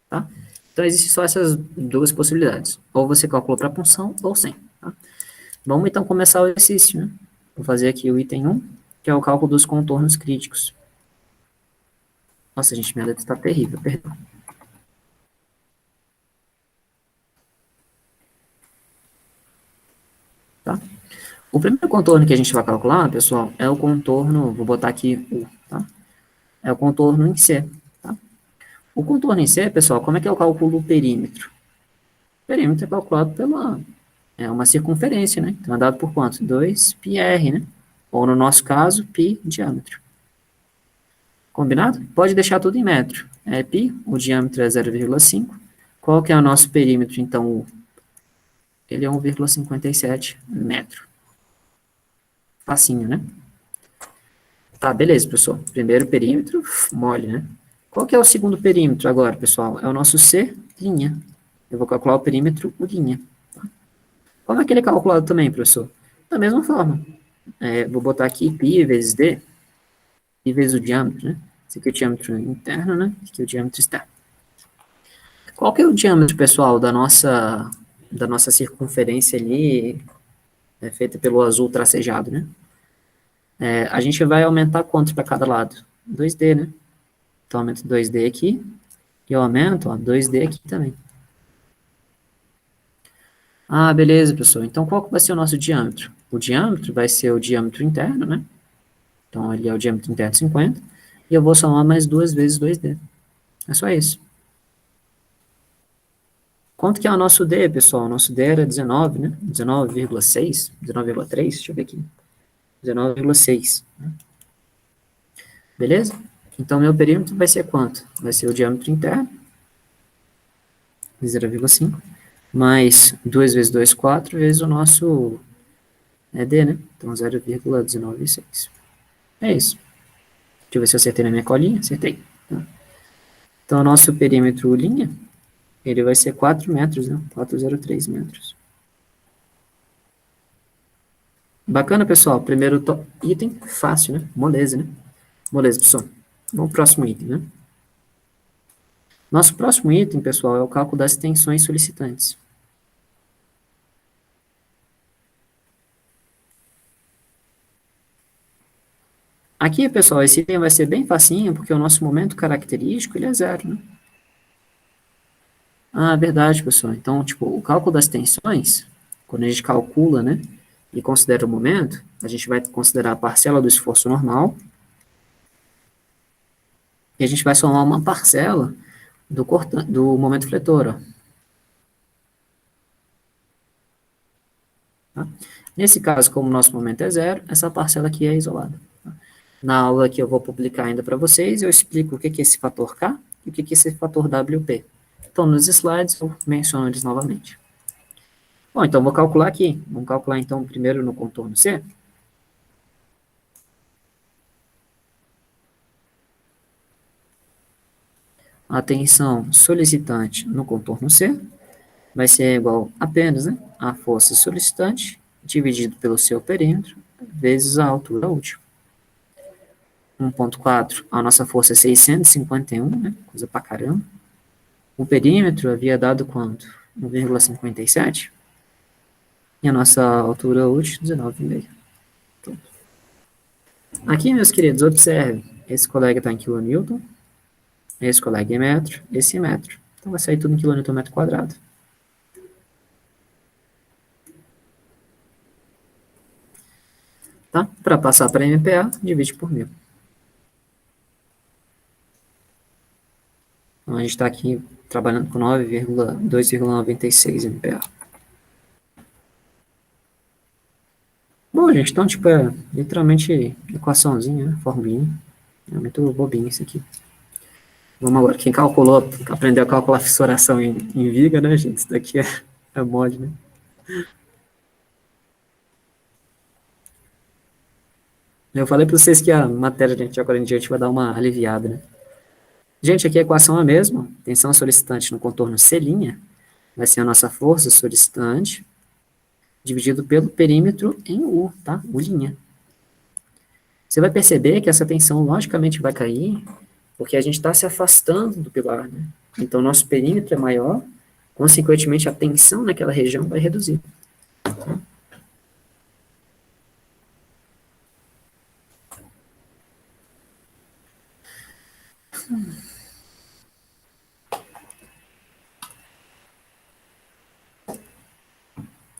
Tá? Então, existem só essas duas possibilidades. Ou você calcula para punção, ou sem. Tá? Vamos, então, começar o exercício. Né? Vou fazer aqui o item 1, que é o cálculo dos contornos críticos. Nossa, gente, minha letra está terrível, perdão. Tá? O primeiro contorno que a gente vai calcular, pessoal, é o contorno, vou botar aqui U, tá? É o contorno em C, tá? O contorno em C, pessoal, como é que é o cálculo do perímetro? O perímetro é calculado pela uma circunferência, né? Então, é dado por quanto? 2πr, né? Ou, no nosso caso, π diâmetro. Combinado? Pode deixar tudo em metro. É π, o diâmetro é 0,5. Qual que é o nosso perímetro, então, U? Ele é 1,57 metro. Facinho, né? Tá, beleza, pessoal. Primeiro perímetro, mole, né? Qual que é o segundo perímetro agora, pessoal? É o nosso C'. Eu vou calcular o perímetro U'. Tá? Como é que ele é calculado também, professor? Da mesma forma. Vou botar aqui π vezes d, π vezes o diâmetro, né? Esse aqui é o diâmetro interno, né? Esse aqui é o diâmetro externo. Qual que é o diâmetro, pessoal, da nossa circunferência ali, feita pelo azul tracejado, né? A gente vai aumentar quanto para cada lado? 2D, né? Então, aumento 2D aqui, e eu aumento, ó, 2D aqui também. Ah, beleza, pessoal. Então, qual que vai ser o nosso diâmetro? O diâmetro vai ser o diâmetro interno, né? Então, ali é o diâmetro interno 50, e eu vou somar mais 2 vezes 2D. É só isso. Quanto que é o nosso D, pessoal? O nosso D era 19, né? 19,6, 19,3, deixa eu ver aqui. 19,6. Né? Beleza? Então, meu perímetro vai ser quanto? Vai ser o diâmetro interno, 0,5, mais 2 vezes 2, 4, vezes o nosso D, né? Então, 0,196. É isso. Deixa eu ver se eu acertei na minha colinha. Acertei. Tá? Então, o nosso perímetro linha, ele vai ser 4 metros, né? 403 metros. Bacana, pessoal. Primeiro item, fácil, né? Moleza, né? Moleza, pessoal. Vamos pro próximo item, né? Nosso próximo item, pessoal, é o cálculo das tensões solicitantes. Aqui, pessoal, esse item vai ser bem facinho, porque o nosso momento característico, ele é zero, né? Ah, verdade, pessoal. Então, tipo, o cálculo das tensões, quando a gente calcula, né, e considera o momento, a gente vai considerar a parcela do esforço normal, e a gente vai somar uma parcela do momento fletor, ó, tá? Nesse caso, como o nosso momento é zero, essa parcela aqui é isolada. Tá? Na aula que eu vou publicar ainda para vocês, eu explico o que é esse fator K e o que é esse fator WP. Então, nos slides, eu menciono eles novamente. Bom, então vou calcular aqui. Vamos calcular, então, primeiro no contorno C. A tensão solicitante no contorno C vai ser igual apenas, né, a força solicitante dividido pelo seu perímetro vezes a altura útil. 1,4, a nossa força é 651, né, coisa pra caramba. O perímetro havia dado quanto? 1,57. E a nossa altura útil, 19,5. Aqui, meus queridos, observe. Esse colega está em quilonewton, esse colega em metro, esse em metro. Então vai sair tudo em quilonewton metro quadrado. Tá? Para passar para MPa, divide por 1000. Então a gente está aqui trabalhando com 9,2,96 MPa. Bom, gente, então, tipo, é literalmente equaçãozinha, né? Formulinha. É muito bobinho isso aqui. Vamos agora. Quem calculou, aprendeu a calcular fissuração em viga, né, gente? Isso daqui é mod, né? Eu falei para vocês que a matéria de agora em diante vai dar uma aliviada, né? Gente, aqui a equação é a mesma. Tensão solicitante no contorno C' vai ser a nossa força solicitante dividido pelo perímetro em U, tá? U'. Você vai perceber que essa tensão logicamente vai cair porque a gente está se afastando do pilar, né? Então, nosso perímetro é maior, consequentemente, a tensão naquela região vai reduzir.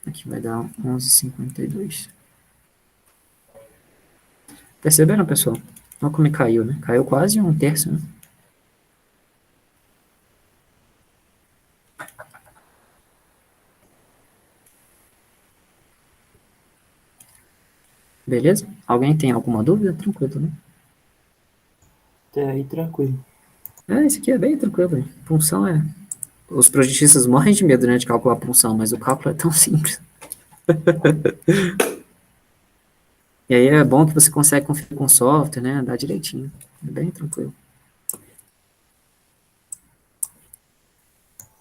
Aqui vai dar 11,52. Perceberam, pessoal? Olha como caiu, né? Caiu quase um terço, né? Beleza? Alguém tem alguma dúvida? Tranquilo, né? Até aí tranquilo. Esse aqui é bem tranquilo, hein? Punção é... Os projetistas morrem de medo, né, de calcular a punção, mas o cálculo é tão simples. E aí é bom que você consegue conferir com o software, né? Dá direitinho. É bem tranquilo.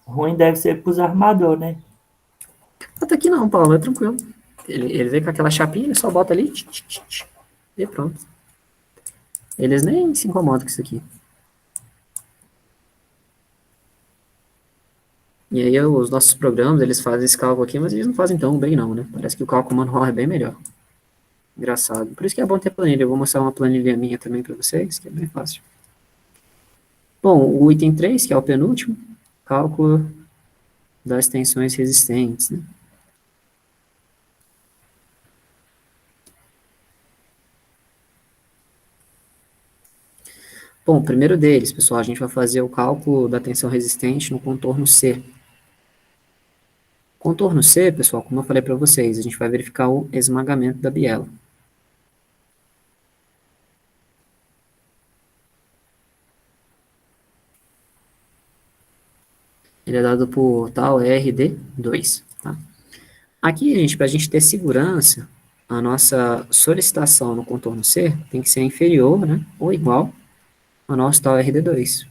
Ruim deve ser pros armador, né? Até aqui não, Paulo, é tranquilo. Ele vem com aquela chapinha, ele só bota ali, e pronto. Eles nem se incomodam com isso aqui. E aí os nossos programas, eles fazem esse cálculo aqui, mas eles não fazem tão bem não, né? Parece que o cálculo manual é bem melhor. Engraçado. Por isso que é bom ter planilha. Eu vou mostrar uma planilha minha também para vocês, que é bem fácil. Bom, o item 3, que é o penúltimo, cálculo das tensões resistentes, né? Bom, o primeiro deles, pessoal, a gente vai fazer o cálculo da tensão resistente no contorno C. Contorno C, pessoal, como eu falei para vocês, a gente vai verificar o esmagamento da biela. Ele é dado por tal RD2, tá? Aqui, gente, para a gente ter segurança, a nossa solicitação no contorno C tem que ser inferior, né, ou igual ao nosso tal RD2.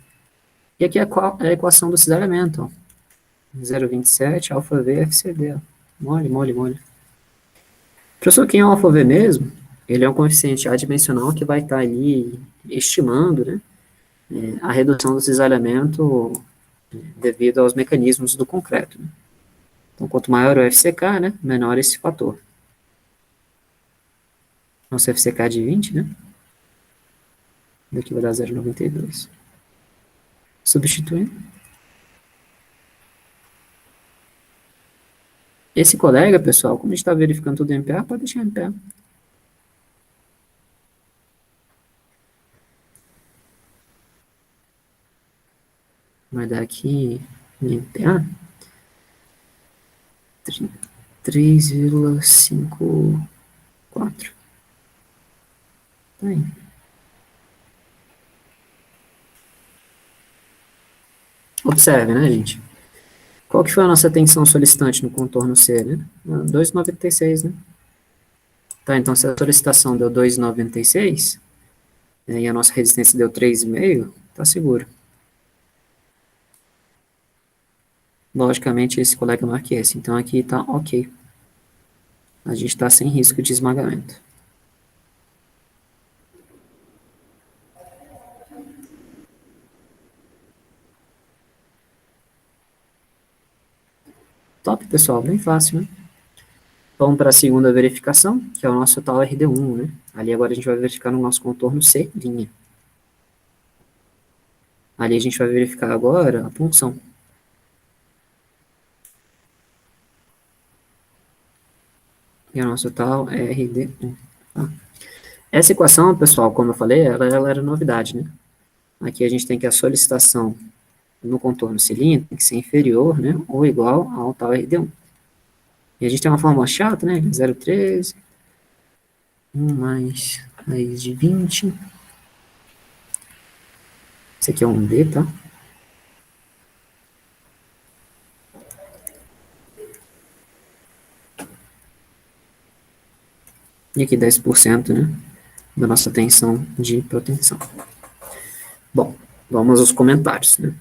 E aqui é a equação do cisalhamento, ó. 0,27 alfa V FCD, ó. Mole, mole, mole. Professor, quem é o alfa V mesmo? Ele é um coeficiente adimensional que vai estar ali estimando, né, a redução do cisalhamento devido aos mecanismos do concreto, né? Então, quanto maior o FCK, né, menor esse fator. Nosso FCK é de 20, né? Daqui vai dar 0,92. Substituindo. Esse colega, pessoal, como a gente está verificando tudo em MPA, pode deixar em MPA. Vai dar aqui em MPA 3,54. Tá aí. Observe, né, gente? Qual que foi a nossa tensão solicitante no contorno C, né? 2,96, né? Tá, então se a solicitação deu 2,96, né, e a nossa resistência deu 3,5, tá seguro. Logicamente, esse colega marca esse, então aqui tá ok. A gente está sem risco de esmagamento. Top, pessoal, bem fácil, né? Vamos para a segunda verificação, que é o nosso tal RD1, né? Ali agora a gente vai verificar no nosso contorno C'. Ali a gente vai verificar agora a punção. E o nosso tal RD1. Tá? Essa equação, pessoal, como eu falei, ela era novidade, né? Aqui a gente tem que a solicitação no contorno cilíndrico tem que ser inferior, né, ou igual ao tal RD1. E a gente tem uma fórmula chata, né, 0,13, 1 mais raiz de 20. Esse aqui é um D, tá? E aqui 10%, né, da nossa tensão de proteção. Bom, vamos aos comentários, né?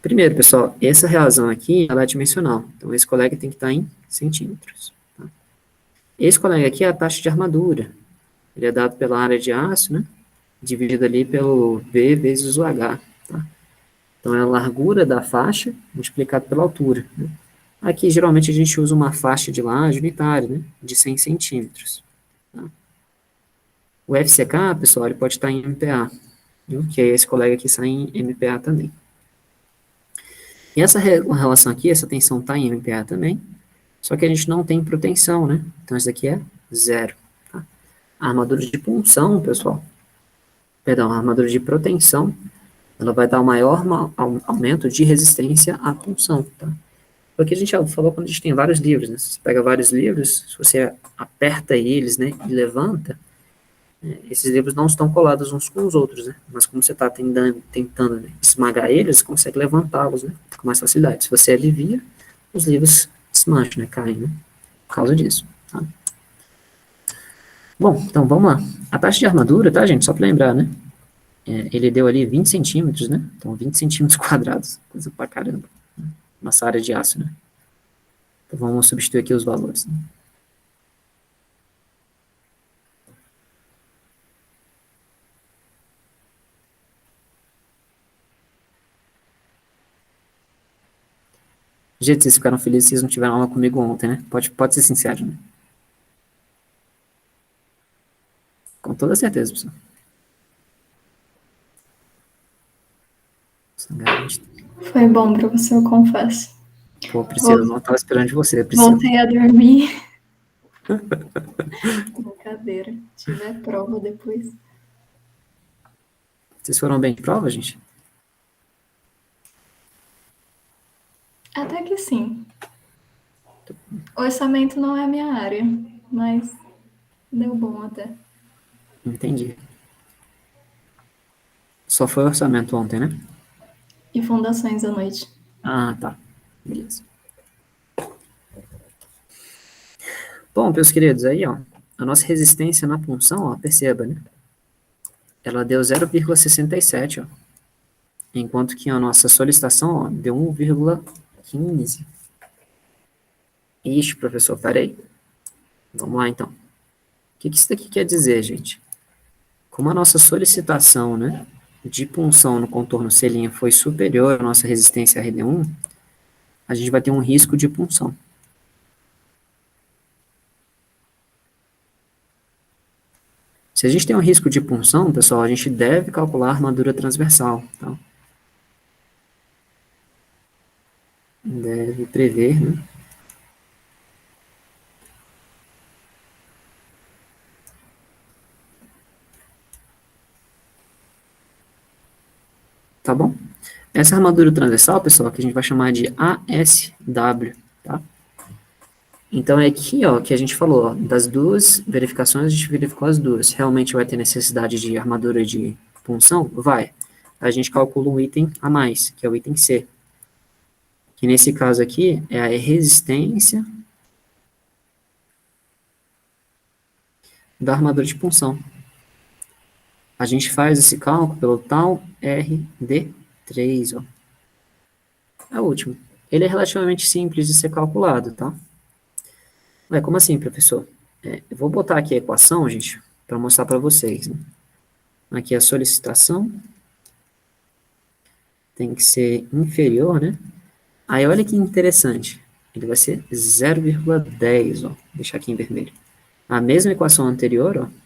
Primeiro, pessoal, essa razão aqui, ela é dimensional. Então, esse colega tem que estar em centímetros. Tá? Esse colega aqui é a taxa de armadura. Ele é dado pela área de aço, né? Dividido ali pelo V vezes o H. Tá? Então, é a largura da faixa multiplicado pela altura. Né? Aqui, geralmente, a gente usa uma faixa de laje unitária, né? De 100 centímetros. Tá? O FCK, pessoal, ele pode estar em MPa. Viu? Que é esse colega aqui sai em MPa também. E essa relação aqui, essa tensão está em MPa também, só que a gente não tem proteção, né? Então, isso aqui é zero. Tá? A armadura de punção, pessoal, perdão, a armadura de proteção, ela vai dar o maior aumento de resistência à punção, tá? Porque a gente já falou quando a gente tem vários livros, né? Se você pega vários livros, se você aperta eles, né, e levanta, esses livros não estão colados uns com os outros, né? Mas como você está tentando né, esmagar eles, você consegue levantá-los, né? Com mais facilidade. Se você alivia, os livros desmancham, né? Caem, né? Por causa disso, tá? Bom, então vamos lá. A taxa de armadura, tá, gente? Só para lembrar, né? Ele deu ali 20 centímetros, né? Então 20 centímetros quadrados. Coisa pra caramba. Nossa área de aço, né? Então vamos substituir aqui os valores, né? Gente, vocês ficaram felizes que vocês não tiveram aula comigo ontem, né? Pode ser sincero, né? Com toda certeza, pessoal. Foi bom, professor, eu confesso. Pô, Priscila, eu não estava esperando de você, Priscila. Voltei a dormir. Brincadeira. Tiver prova depois. Vocês foram bem de prova, gente? Até que sim. Orçamento não é a minha área, mas deu bom até. Entendi. Só foi orçamento ontem, né? E fundações à noite. Ah, tá. Beleza. Bom, meus queridos, aí, ó, a nossa resistência na punção, ó, perceba, né? Ela deu 0,67, ó. Enquanto que a nossa solicitação, ó, deu 1,15. Ixi, professor, peraí. Vamos lá, então. O que isso daqui quer dizer, gente? Como a nossa solicitação, né, de punção no contorno C' foi superior à nossa resistência RD1, a gente vai ter um risco de punção. Se a gente tem um risco de punção, pessoal, a gente deve calcular a armadura transversal, tá? Deve prever, né? Tá bom? Essa armadura transversal, pessoal, que a gente vai chamar de ASW, tá? Então é aqui, ó, que a gente falou, ó, das duas verificações, a gente verificou as duas. Realmente vai ter necessidade de armadura de punção? Vai. A gente calcula um item a mais, que é o item C. Que nesse caso aqui é a resistência da armadura de punção. A gente faz esse cálculo pelo tal RD3, ó. É o último. Ele é relativamente simples de ser calculado, tá? Ué, como assim, professor? Eu vou botar aqui a equação, gente, para mostrar para vocês, né? Aqui a solicitação tem que ser inferior, né? Aí olha que interessante. Ele vai ser 0,10, ó. Vou deixar aqui em vermelho. A mesma equação anterior, ó.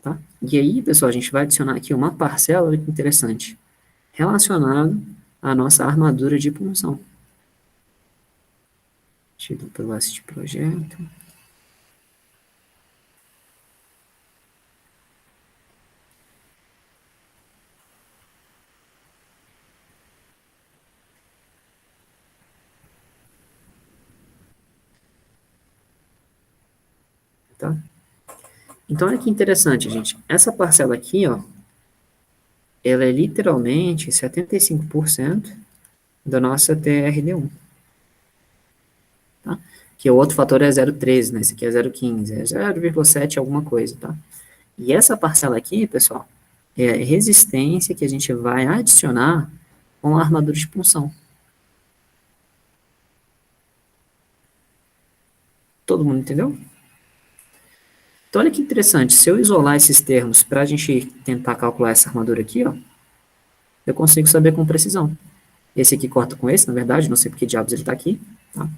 Tá? E aí, pessoal, a gente vai adicionar aqui uma parcela, olha que interessante, relacionado à nossa armadura de punção. Título pelo de projeto. Tá? Então, olha que interessante, gente. Essa parcela aqui, ó, ela é literalmente 75% da nossa TRD1. Tá? Que o outro fator é 0,13, né? Esse aqui é 0,15, é 0,7 alguma coisa, tá? E essa parcela aqui, pessoal, é a resistência que a gente vai adicionar com a armadura de punção. Todo mundo entendeu? Então, olha que interessante. Se eu isolar esses termos para a gente tentar calcular essa armadura aqui, ó, eu consigo saber com precisão. Esse aqui corta com esse, na verdade, não sei por que diabos ele está aqui, tá?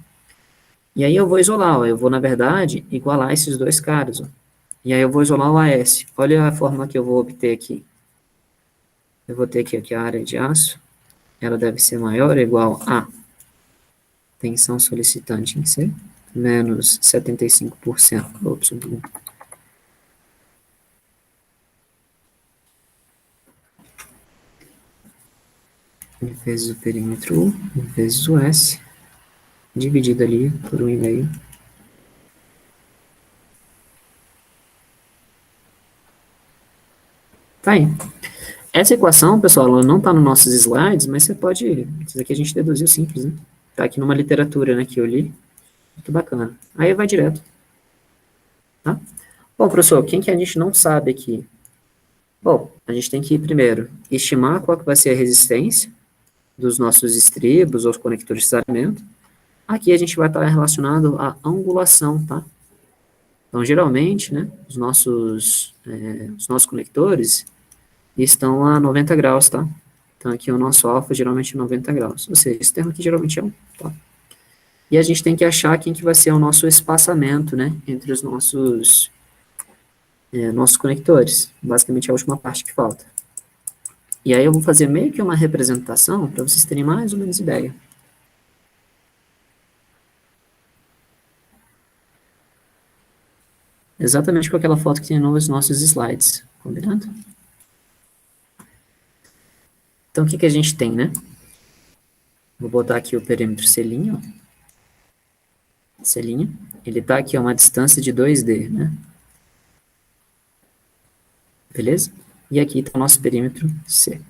E aí eu vou isolar, ó, eu vou, na verdade, igualar esses dois caras, ó. E aí eu vou isolar o AS. Olha a fórmula que eu vou obter aqui. Eu vou ter aqui que a área de aço, ela deve ser maior ou igual a tensão solicitante em C, menos 75%, vezes o perímetro U, vezes o S, dividido ali por 1,5. Tá aí. Essa equação, pessoal, ela não está nos nossos slides, mas você pode... Isso aqui a gente deduziu simples, né? Tá aqui numa literatura, né, que eu li. Muito bacana. Aí vai direto. Tá? Bom, professor, quem que a gente não sabe aqui? Bom, a gente tem que, primeiro, estimar qual que vai ser a resistência dos nossos estribos ou conectores de isolamento. Aqui a gente vai estar relacionado à angulação, tá? Então, geralmente, né, os nossos conectores estão a 90 graus, tá? Então, aqui o nosso alfa geralmente é 90 graus. Ou seja, esse termo aqui geralmente é 1, tá? E a gente tem que achar quem que vai ser o nosso espaçamento, né, entre os nossos conectores. Basicamente, é a última parte que falta. E aí eu vou fazer meio que uma representação para vocês terem mais ou menos ideia. Exatamente com aquela foto que tem nos nossos slides, combinado? Então, o que que a gente tem, né? Vou botar aqui o perímetro C', ó. C', ele está aqui a uma distância de 2D, né? Beleza? E aqui está o nosso perímetro C.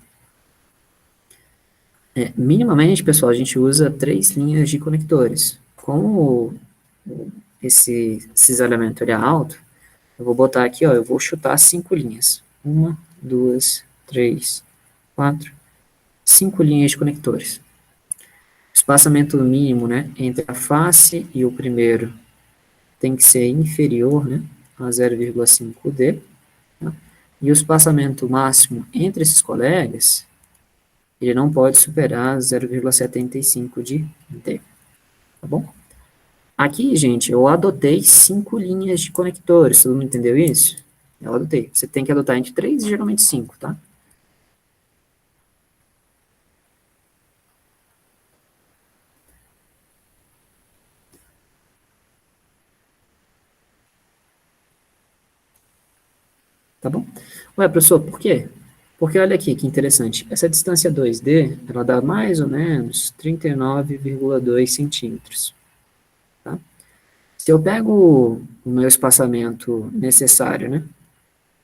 Minimamente, pessoal, a gente usa 3 linhas de conectores. Como esse cisalhamento ele é alto, eu vou botar aqui, ó, eu vou chutar 5 linhas. 1, 2, 3, 4, 5 linhas de conectores. O espaçamento mínimo, né, entre a face e o primeiro tem que ser inferior, né, a 0,5D. Tá? E o espaçamento máximo entre esses colegas, ele não pode superar 0,75 de D, tá bom? Aqui, gente, eu adotei 5 linhas de conectores, todo mundo entendeu isso? Eu adotei. Você tem que adotar entre 3 e geralmente 5, tá? Tá bom? Ué, professor, por quê? Porque olha aqui que interessante. Essa distância 2D, ela dá mais ou menos 39,2 centímetros. Tá? Se eu pego o meu espaçamento necessário, né?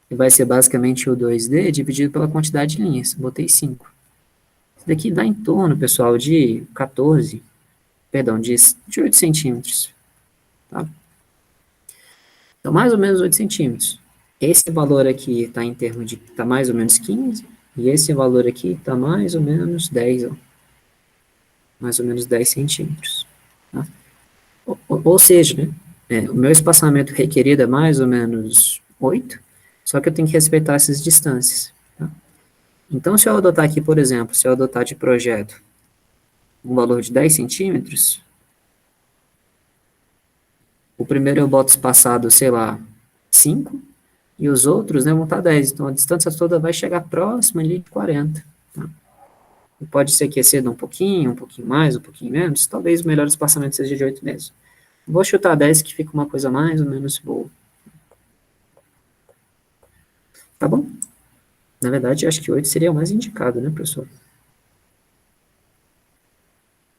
Que vai ser basicamente o 2D dividido pela quantidade de linhas. Botei 5. Isso daqui dá em torno, pessoal, de 14, perdão, de 8 centímetros. Tá? Então, mais ou menos 8 centímetros. Esse valor aqui está em termos de, está mais ou menos 15, e esse valor aqui está mais ou menos 10, ó, mais ou menos 10 centímetros. Tá? Ou seja, né, o meu espaçamento requerido é mais ou menos 8, só que eu tenho que respeitar essas distâncias. Tá? Então, se eu adotar aqui, por exemplo, se eu adotar de projeto um valor de 10 centímetros, o primeiro eu boto espaçado, sei lá, 5, e os outros, né, vão estar 10. Então, a distância toda vai chegar próxima ali de 40. Tá? E pode ser que exceda um pouquinho mais, um pouquinho menos. Talvez o melhor espaçamento seja de 8 mesmo. Vou chutar 10, que fica uma coisa mais ou menos boa. Tá bom? Na verdade, acho que 8 seria o mais indicado, né, professor?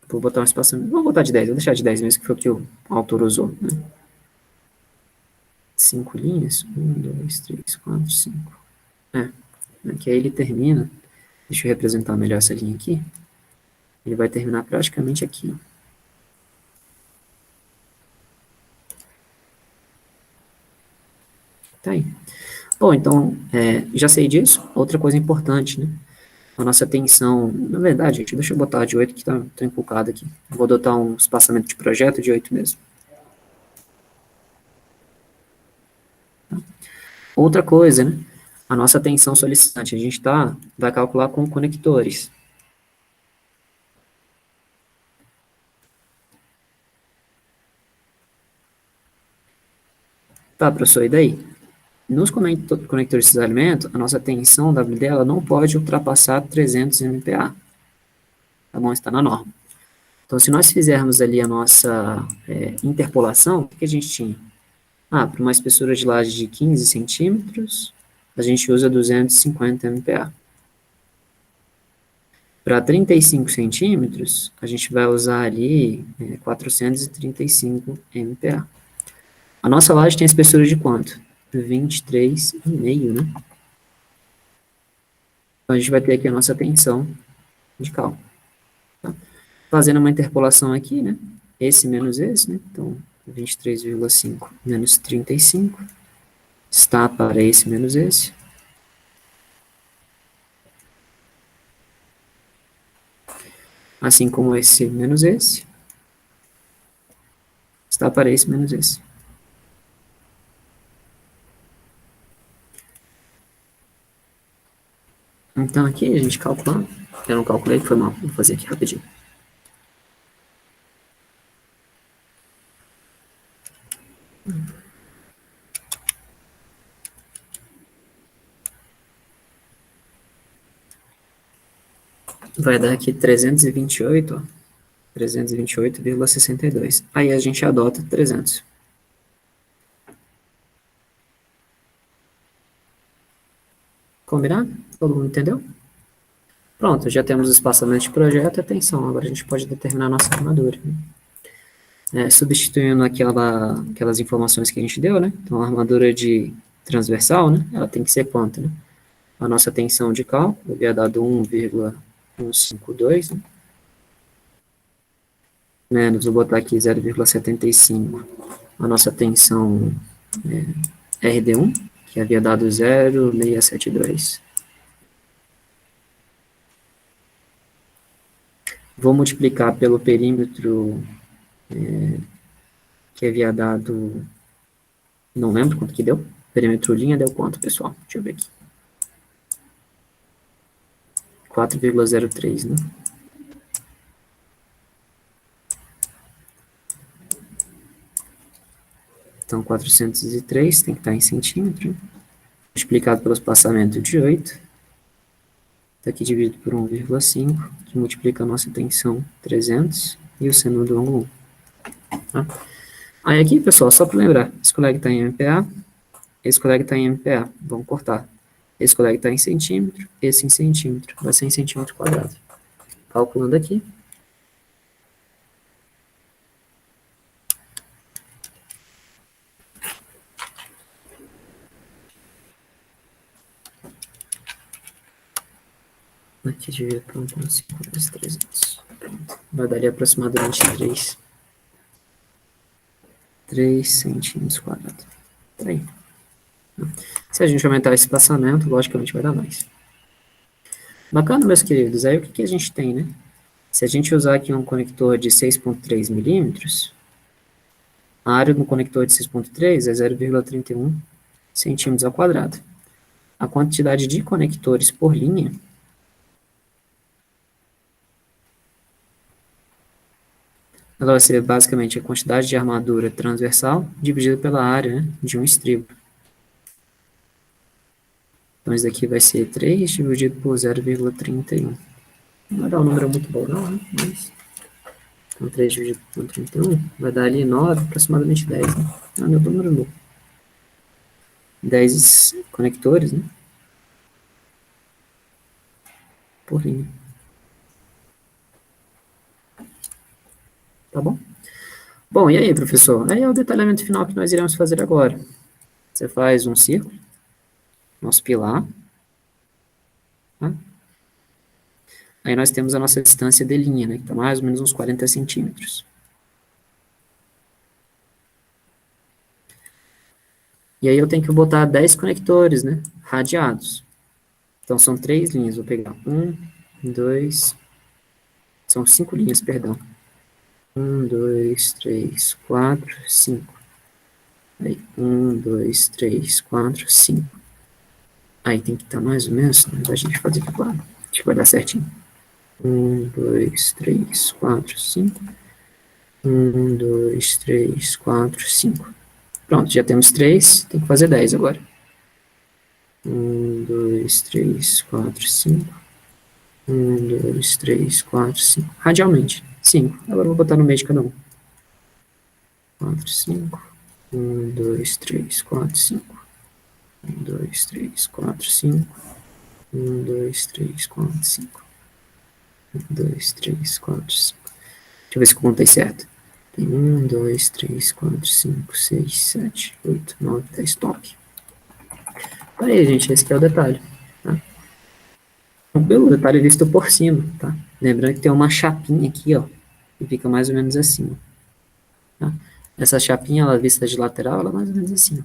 Vou botar um espaçamento. Vou botar de 10, vou deixar de 10 mesmo, que foi o que o autor usou. Né? 5 linhas. 1, 2, 3, 4, 5. Que aí ele termina. Deixa eu representar melhor essa linha aqui. Ele vai terminar praticamente aqui. Tá aí. Bom, então, já sei disso. Outra coisa importante, né? A nossa tensão, na verdade, gente, deixa eu botar de 8 que tá inculcado aqui. Vou adotar um espaçamento de projeto de 8 mesmo. Outra coisa, né? A nossa tensão solicitante, a gente vai calcular com conectores. Tá, professor, e daí? Nos conectores de cisalhamento, a nossa tensão WD ela não pode ultrapassar 300 MPa. Tá bom? Está na norma. Então, se nós fizermos ali a nossa interpolação, o que a gente tinha? Para uma espessura de laje de 15 centímetros, a gente usa 250 MPa. Para 35 centímetros, a gente vai usar ali 435 MPa. A nossa laje tem a espessura de quanto? 23,5, né? Então, a gente vai ter aqui a nossa tensão de cálculo. Tá? Fazendo uma interpolação aqui, né? Esse menos esse, né? Então, 23,5 menos 35 está para esse menos esse. Assim como esse menos esse está para esse menos esse. Então, aqui a gente calcula. Eu não calculei, foi mal. Vou fazer aqui rapidinho. Vai dar aqui 328, ó. 328,62. Aí a gente adota 300. Combinado? Todo mundo entendeu? Pronto, já temos o espaçamento de projeto e a tensão. Agora a gente pode determinar a nossa armadura. Substituindo aquelas informações que a gente deu, né? Então, a armadura de transversal, né? Ela tem que ser quanto, né? A nossa tensão de cálculo havia dado 1,152, né? Menos, vou botar aqui 0,75. A nossa tensão RD1, que havia dado 0,672. Vou multiplicar pelo perímetro que havia dado, não lembro quanto que deu. Perímetro linha deu quanto, pessoal? Deixa eu ver aqui. 4,03, né? Então, 403 tem que estar em centímetro, multiplicado pelo espaçamento de 8, está aqui dividido por 1,5, que multiplica a nossa tensão 300 e o seno do ângulo 1. Tá? Aí aqui, pessoal, só para lembrar, esse colega está em MPa, esse colega está em MPa, vamos cortar. Esse colega está em centímetro, esse em centímetro, vai ser em centímetro quadrado. Calculando aqui. Aqui dividido por 1,5 vezes 300. Pronto. Vai dar ali aproximadamente 3 centímetros quadrados. Tá aí. Se a gente aumentar esse espaçamento, logicamente vai dar mais. Bacana, meus queridos. Aí o que a gente tem, né? Se a gente usar aqui um conector de 6,3 milímetros, a área do conector de 6,3 é 0,31 centímetros ao quadrado. A quantidade de conectores por linha ela vai ser basicamente a quantidade de armadura transversal dividida pela área, né, de um estribo. Então, isso daqui vai ser 3 dividido por 0,31. Não vai dar um número muito bom, não, né? Mas, então, 3 dividido por 31 vai dar ali 9, aproximadamente 10. Né? Ah, meu número novo. 10 conectores, né? Por linha. Tá bom? Bom, e aí, professor? Aí é o detalhamento final que nós iremos fazer agora. Você faz um círculo, nosso pilar. Tá? Aí nós temos a nossa distância de linha, né? Que está mais ou menos uns 40 centímetros. E aí eu tenho que botar 10 conectores, né? Radiados. Então são 3 linhas. Vou pegar 1, 2... São 5 linhas, perdão. 1, 2, 3, 4, 5. Aí, 1, 2, 3, 4, 5. Aí tem que estar mais ou menos, na verdade, a gente fazer aqui claro. Acho que vai dar certinho. 1, 2, 3, 4, 5. 1, 2, 3, 4, 5. Pronto, já temos 3, tem que fazer 10 agora. 1, 2, 3, 4, 5. 1, 2, 3, 4, 5. Radialmente, 5. Agora eu vou botar no meio de cada um. 4, 5. 1, 2, 3, 4, 5. 1, 2, 3, 4, 5. 1, 2, 3, 4, 5. 1, 2, 3, 4, 5. Deixa eu ver se eu contei certo. Tem 1, 2, 3, 4, 5, 6, 7, 8, 9, 10. Top. Aí, gente, esse aqui é o detalhe. Tá? O detalhe visto por cima, tá? Lembrando que tem uma chapinha aqui, ó, que fica mais ou menos assim, ó, tá? Essa chapinha, ela vista de lateral, ela é mais ou menos assim,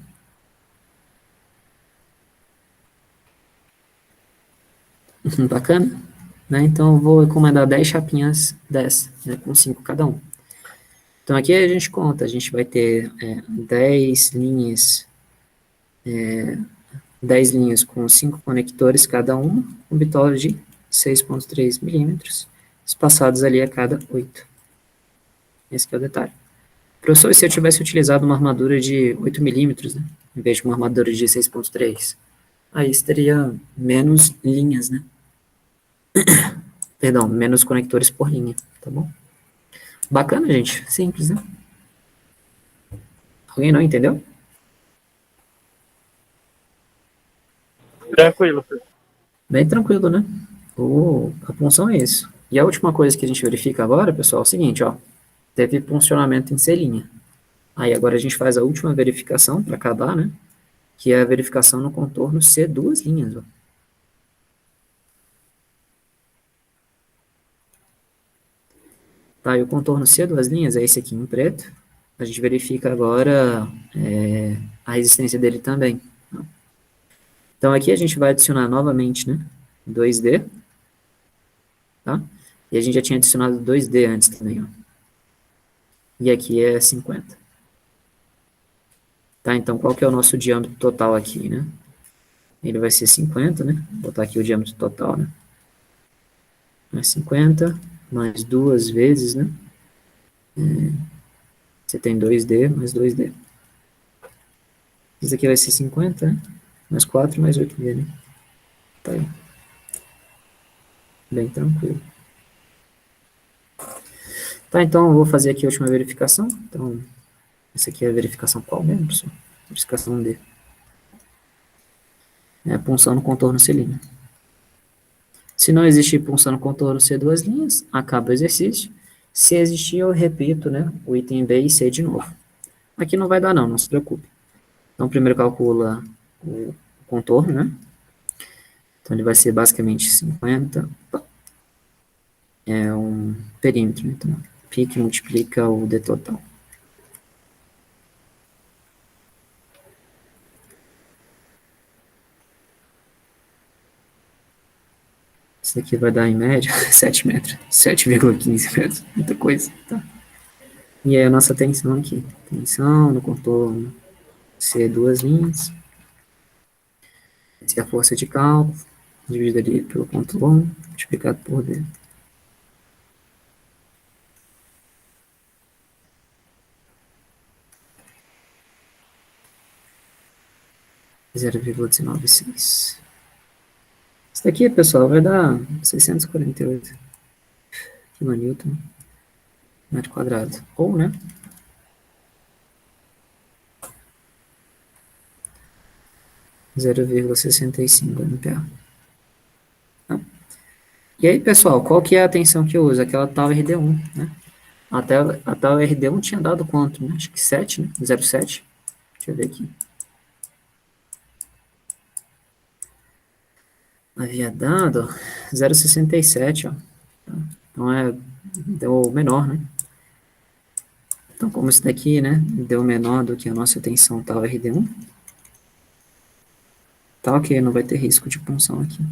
ó. Bacana? Né? Então, eu vou encomendar 10 chapinhas dessa, né, com 5 cada um. Então, aqui a gente conta, a gente vai ter 10 linhas, 10 linhas com 5 conectores cada uma, com bitola de 6,3 milímetros, espaçados ali a cada 8. Esse que é o detalhe. Professor, e se eu tivesse utilizado uma armadura de 8 milímetros, né, em vez de uma armadura de 6,3? Aí teria menos linhas, né? Perdão, menos conectores por linha, tá bom? Bacana, gente. Simples, né? Alguém não entendeu? Tranquilo, professor. Bem tranquilo, né? A função é isso. E a última coisa que a gente verifica agora, pessoal, é o seguinte, ó. Teve funcionamento em C'. Aí agora a gente faz a última verificação para acabar, né? Que é a verificação no contorno C duas linhas, ó. Tá, e o contorno C duas linhas é esse aqui em preto. A gente verifica agora a resistência dele também. Então aqui a gente vai adicionar novamente, né? 2D. Tá? E a gente já tinha adicionado 2D antes também, ó. E aqui é 50. Tá, então qual que é o nosso diâmetro total aqui, né? Ele vai ser 50, né? Vou botar aqui o diâmetro total, né? mais 50, mais 2 vezes, né? Você tem 2D, mais 2D. Isso aqui vai ser 50, né? Mais 4, mais 8D, né? Tá aí. Bem tranquilo. Tá, então eu vou fazer aqui a última verificação. Então, essa aqui é a verificação qual mesmo, pessoal? Verificação D. É a punção no contorno C'. Se não existir punção no contorno C duas linhas, acaba o exercício. Se existir, eu repito, né, o item B e C de novo. Aqui não vai dar não se preocupe. Então, primeiro calcula o contorno, né? Então, ele vai ser basicamente 50. É um perímetro, né? Então, π que multiplica o D total. Isso aqui vai dar, em média, 7 metros. 7,15 metros. Muita coisa, tá? E aí a nossa tensão aqui. Tensão no contorno C duas linhas. Essa é a força de cálculo, dividida ali pelo ponto longo, multiplicado por D. 0,196. Isso daqui, pessoal, vai dar 648 kN metro quadrado. Ou, né? Zero vírgula 65 MPa. Tá? E aí, pessoal, qual que é a tensão que eu uso? Aquela tal RD1, né? A tal RD1 tinha dado quanto, né? Acho que 7, né? 0,7. Deixa eu ver aqui. Havia dado 0,67, ó. Então deu menor, né? Então, como isso daqui, né, deu menor do que a nossa tensão tal RD1, tá ok, não vai ter risco de punção aqui.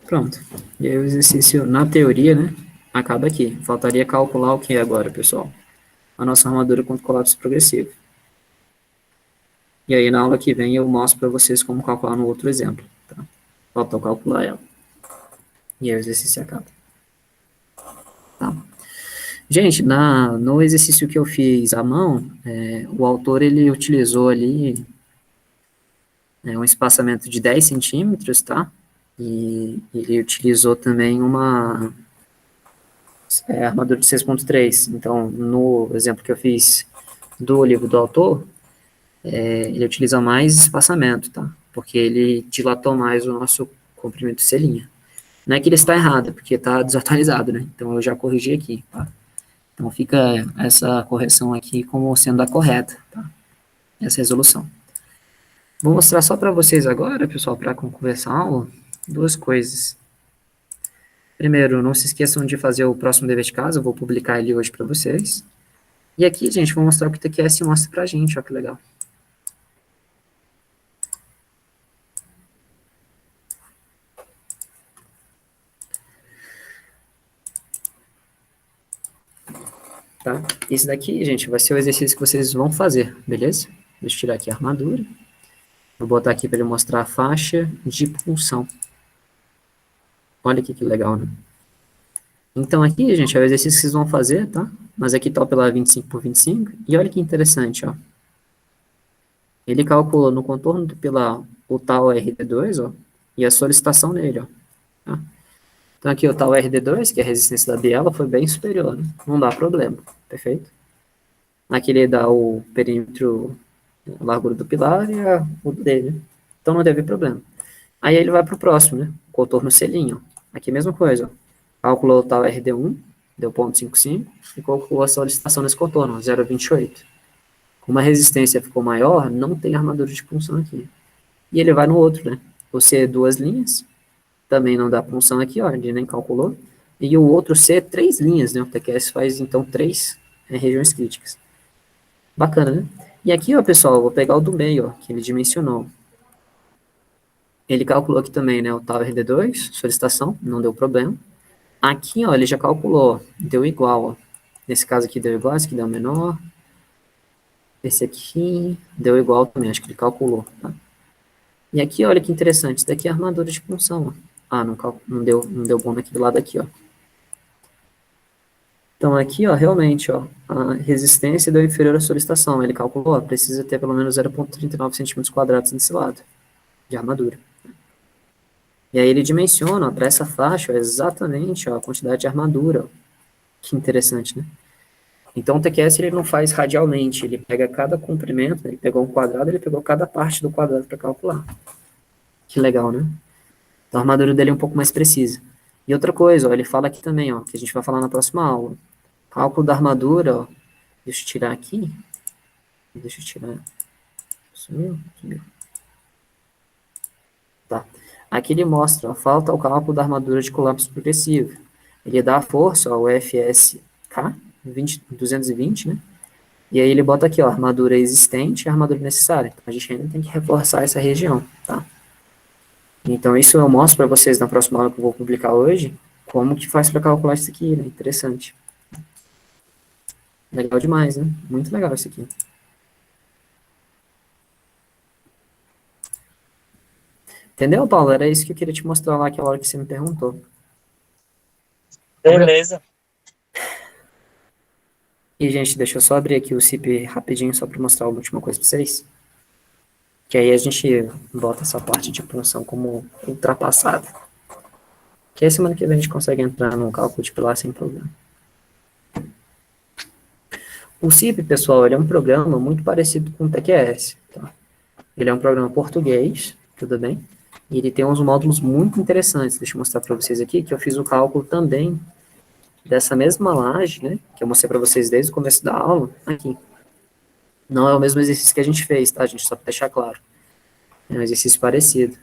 Pronto. E aí o exercício, na teoria, né, acaba aqui. Faltaria calcular o que agora, pessoal? A nossa armadura contra colapso progressivo. E aí na aula que vem eu mostro para vocês como calcular no outro exemplo. Tá? Faltou calcular ela. E aí o exercício acaba. Tá? Gente, no exercício que eu fiz à mão, o autor ele utilizou ali um espaçamento de 10 centímetros, tá? E ele utilizou também uma armadura de 6,3. Então, no exemplo que eu fiz do livro do autor, ele utiliza mais espaçamento, tá? Porque ele dilatou mais o nosso comprimento de selinha. Não é que ele está errado, é porque está desatualizado, né? Então, eu já corrigi aqui, tá? Então, fica essa correção aqui como sendo a correta, tá? Essa resolução. Vou mostrar só para vocês agora, pessoal, para concluir essa aula, duas coisas. Primeiro, não se esqueçam de fazer o próximo dever de casa, eu vou publicar ele hoje para vocês. E aqui, gente, vou mostrar o que o TQS mostra pra gente, ó, que legal. Tá? Esse daqui, gente, vai ser o exercício que vocês vão fazer, beleza? Deixa eu tirar aqui a armadura. Vou botar aqui para ele mostrar a faixa de punção. Olha aqui que legal, né? Então aqui, gente, é o exercício que vocês vão fazer, tá? Mas aqui tá o pilar 25 por 25. E olha que interessante, ó. Ele calculou no contorno do pilar o tal RD2, ó, e a solicitação nele, ó. Tá? Então aqui o tal RD2, que é a resistência da biela, foi bem superior, né? Não dá problema, perfeito? Aqui ele dá o perímetro, a largura do pilar e o dele. Então não teve problema. Aí ele vai para o próximo, né? Contorno selinho. Aqui a mesma coisa, ó. Calculou o tal RD1, deu 0,55, e calculou a solicitação nesse contorno, 0,28. Como a resistência ficou maior, não tem armadura de punção aqui. E ele vai no outro, né? O C, duas linhas, também não dá punção aqui, ó, ele nem calculou. E o outro C, 3 linhas, né? O TQS faz, então, 3 regiões críticas. Bacana, né? E aqui, ó, pessoal, eu vou pegar o do meio, ó, que ele dimensionou. Ele calculou aqui também, né, o tal RD2, solicitação, não deu problema. Aqui, ó, ele já calculou, deu igual, ó. Nesse caso aqui deu igual, esse aqui deu menor. Esse aqui deu igual também, acho que ele calculou. Tá? E aqui, olha que interessante, isso daqui é a armadura de punção. Ó. Ah, não deu bom naquele lado aqui, ó. Então aqui, ó, realmente, ó, a resistência deu inferior à solicitação. Ele calculou, ó, precisa ter pelo menos 0,39 centímetros quadrados nesse lado de armadura. E aí ele dimensiona, para essa faixa, ó, exatamente, ó, a quantidade de armadura. Ó. Que interessante, né? Então o TQS ele não faz radialmente, ele pega cada comprimento, ele pegou um quadrado, ele pegou cada parte do quadrado para calcular. Que legal, né? Então a armadura dele é um pouco mais precisa. E outra coisa, ó, ele fala aqui também, ó, que a gente vai falar na próxima aula. Cálculo da armadura, ó, deixa eu tirar aqui. Deixa eu tirar. Sumiu? Sumiu. Tá. Aqui ele mostra, ó, falta o cálculo da armadura de colapso progressivo. Ele dá a força, ó, o FSK, 220, né? E aí ele bota aqui, ó, armadura existente e armadura necessária. Então a gente ainda tem que reforçar essa região, tá? Então isso eu mostro para vocês na próxima aula que eu vou publicar hoje, como que faz para calcular isso aqui, né? Interessante. Legal demais, né? Muito legal isso aqui. Entendeu, Paulo? Era isso que eu queria te mostrar lá, aquela hora que você me perguntou. Beleza. E, gente, deixa eu só abrir aqui o CIP rapidinho, só para mostrar a última coisa para vocês. Que aí a gente bota essa parte de punção como ultrapassada. Que aí semana que vem a gente consegue entrar no cálculo de pilar sem problema. O CIP, pessoal, ele é um programa muito parecido com o TQS. Tá? Ele é um programa português, tudo bem? E ele tem uns módulos muito interessantes. Deixa eu mostrar para vocês aqui, que eu fiz o cálculo também dessa mesma laje, né? Que eu mostrei para vocês desde o começo da aula, aqui. Não é o mesmo exercício que a gente fez, tá, gente? Só para deixar claro. É um exercício parecido.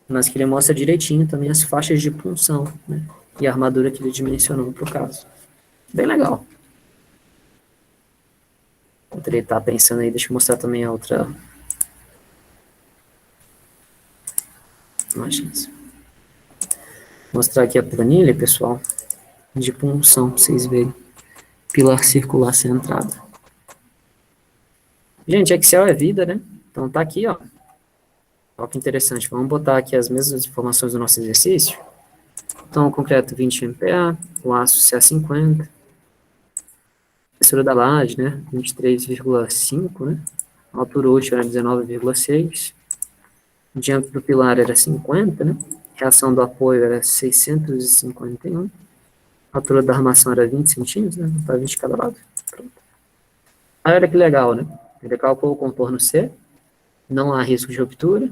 Mas que ele mostra direitinho também as faixas de punção, né? E a armadura que ele dimensionou para o caso. Bem legal. Enquanto ele tá pensando aí, deixa eu mostrar também a outra. Imagina. Mostrar aqui a planilha, pessoal, de punção, para vocês verem. Pilar circular centrado. Gente, Excel é vida, né? Então tá aqui, ó. Olha que interessante. Vamos botar aqui as mesmas informações do nosso exercício. Então, o concreto 20 MPa, o aço CA50, a espessura da laje, né? 23,5, né? A altura útil era 19,6. O diâmetro do pilar era 50, né? A reação do apoio era 651. A altura da armação era 20 centímetros, né? Para 20 de cada lado. Pronto. Aí, olha que legal, né? Ele calculou o contorno C, não há risco de ruptura.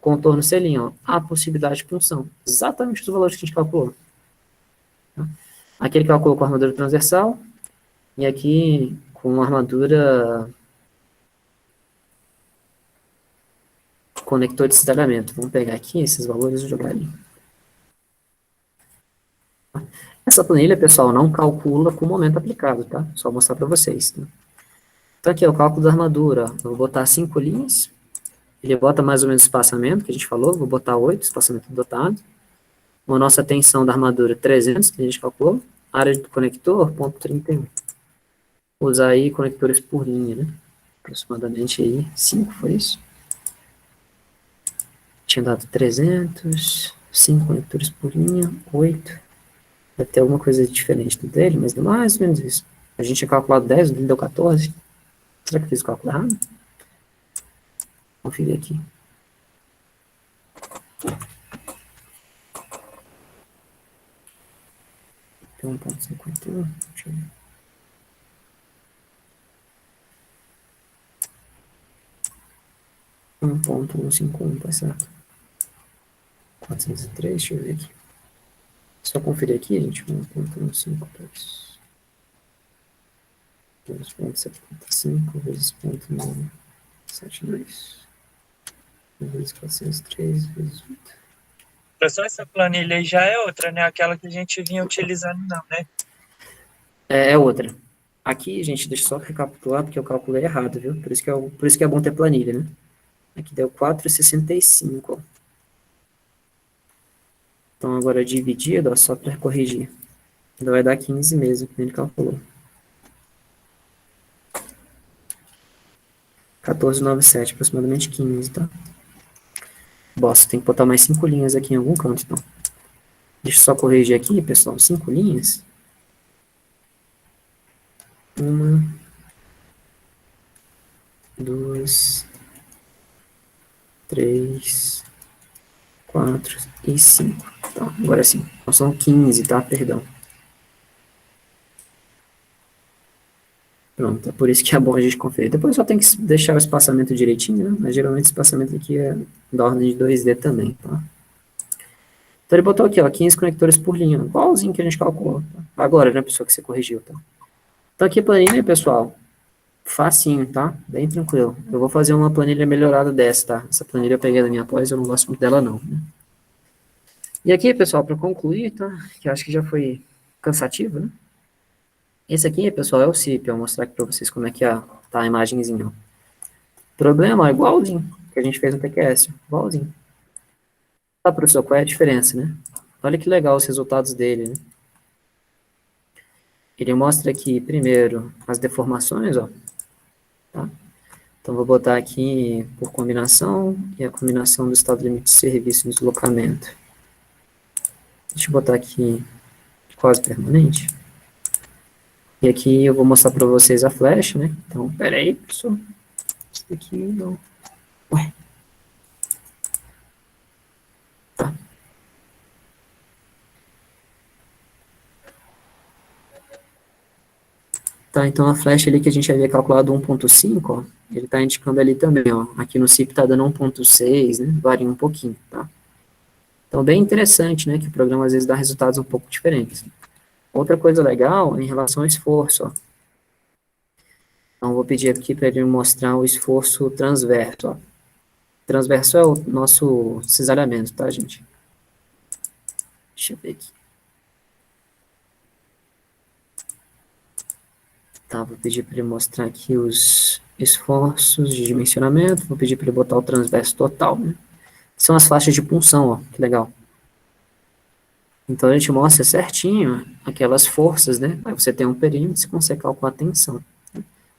Contorno C', ó, há possibilidade de punção. Exatamente os valores que a gente calculou. Tá? Aqui ele calculou com armadura transversal, e aqui com armadura conector de cisalhamento. Vamos pegar aqui esses valores e jogar ali. Essa planilha, pessoal, não calcula com o momento aplicado, tá? Só mostrar para vocês. Tá? Então aqui é o cálculo da armadura. Eu vou botar 5 linhas. Ele bota mais ou menos o espaçamento que a gente falou. Vou botar 8, espaçamento dotado. A nossa tensão da armadura 300, que a gente calculou. Área do conector, ponto 31. Usar aí conectores por linha, né? Aproximadamente aí 5, foi isso? Tinha dado 300, 5 conectores por linha, 8. Deve ter alguma coisa diferente do dele, mas deu mais ou menos isso. A gente tinha calculado 10, o dele deu 14. Será que eu fiz o cálculo errado? Conferir aqui. Tem 1,51, deixa eu ver. Um 1,151, tá certo. 403, deixa eu ver aqui. Só conferir aqui, gente. 1,152. 2,75 vezes 0,972. Vezes 403, vezes 8. Pessoal, essa planilha aí já é outra, né? Aquela que a gente vinha utilizando, não, né? É outra. Aqui, gente, deixa eu só recapitular, porque eu calculei errado, viu? Por isso que é bom ter planilha, né? Aqui deu 4,65, ó. Então, agora dividido, ó, só para corrigir. Ainda vai dar 15 mesmo, que ele calculou. 14,97, aproximadamente 15, tá? Bosta, tem que botar mais 5 linhas aqui em algum canto, então. Deixa eu só corrigir aqui, pessoal. 5 linhas. 1, 2, 3, 4 e 5. Tá, agora sim. Então são 15, tá? Perdão. Pronto, é por isso que é bom a gente conferir. Depois só tem que deixar o espaçamento direitinho, né? Mas geralmente o espaçamento aqui é da ordem de 2D também, tá? Então ele botou aqui, ó, 15 conectores por linha, igualzinho que a gente calculou. Tá? Agora, né, pessoal, que você corrigiu, tá? Então aqui a planilha, pessoal, facinho, tá? Bem tranquilo. Eu vou fazer uma planilha melhorada dessa, tá? Essa planilha eu peguei da minha pós, eu não gosto muito dela não, né? E aqui, pessoal, para concluir, tá? Que eu acho que já foi cansativo, né? Esse aqui, pessoal, é o CIP. Eu vou mostrar aqui para vocês como é que tá a imagenzinha, ó. Problema, ó, igualzinho que a gente fez no TQS, igualzinho. Tá, professor, qual é a diferença, né? Olha que legal os resultados dele, né? Ele mostra aqui, primeiro, as deformações, ó. Tá? Então, vou botar aqui por combinação e a combinação do estado limite de serviço e deslocamento. Deixa eu botar aqui quase permanente. E aqui eu vou mostrar para vocês a flecha, né? Então, pera aí, pessoal. Isso aqui não... Ué. Tá. Tá, então a flecha ali que a gente havia calculado 1.5, ó, ele tá indicando ali também, ó. Aqui no CIP tá dando 1.6, né? Varia um pouquinho, tá? Então, bem interessante, né? Que o programa às vezes dá resultados um pouco diferentes. Outra coisa legal é em relação ao esforço, ó. Então, vou pedir aqui para ele mostrar o esforço transverso, ó. Transverso é o nosso cisalhamento, tá, gente? Deixa eu ver aqui. Tá, vou pedir para ele mostrar aqui os esforços de dimensionamento, vou pedir para ele botar o transverso total, né? São as faixas de punção, ó, que legal. Então, a gente mostra certinho aquelas forças, né? Aí você tem um perímetro, você consegue calcular a tensão.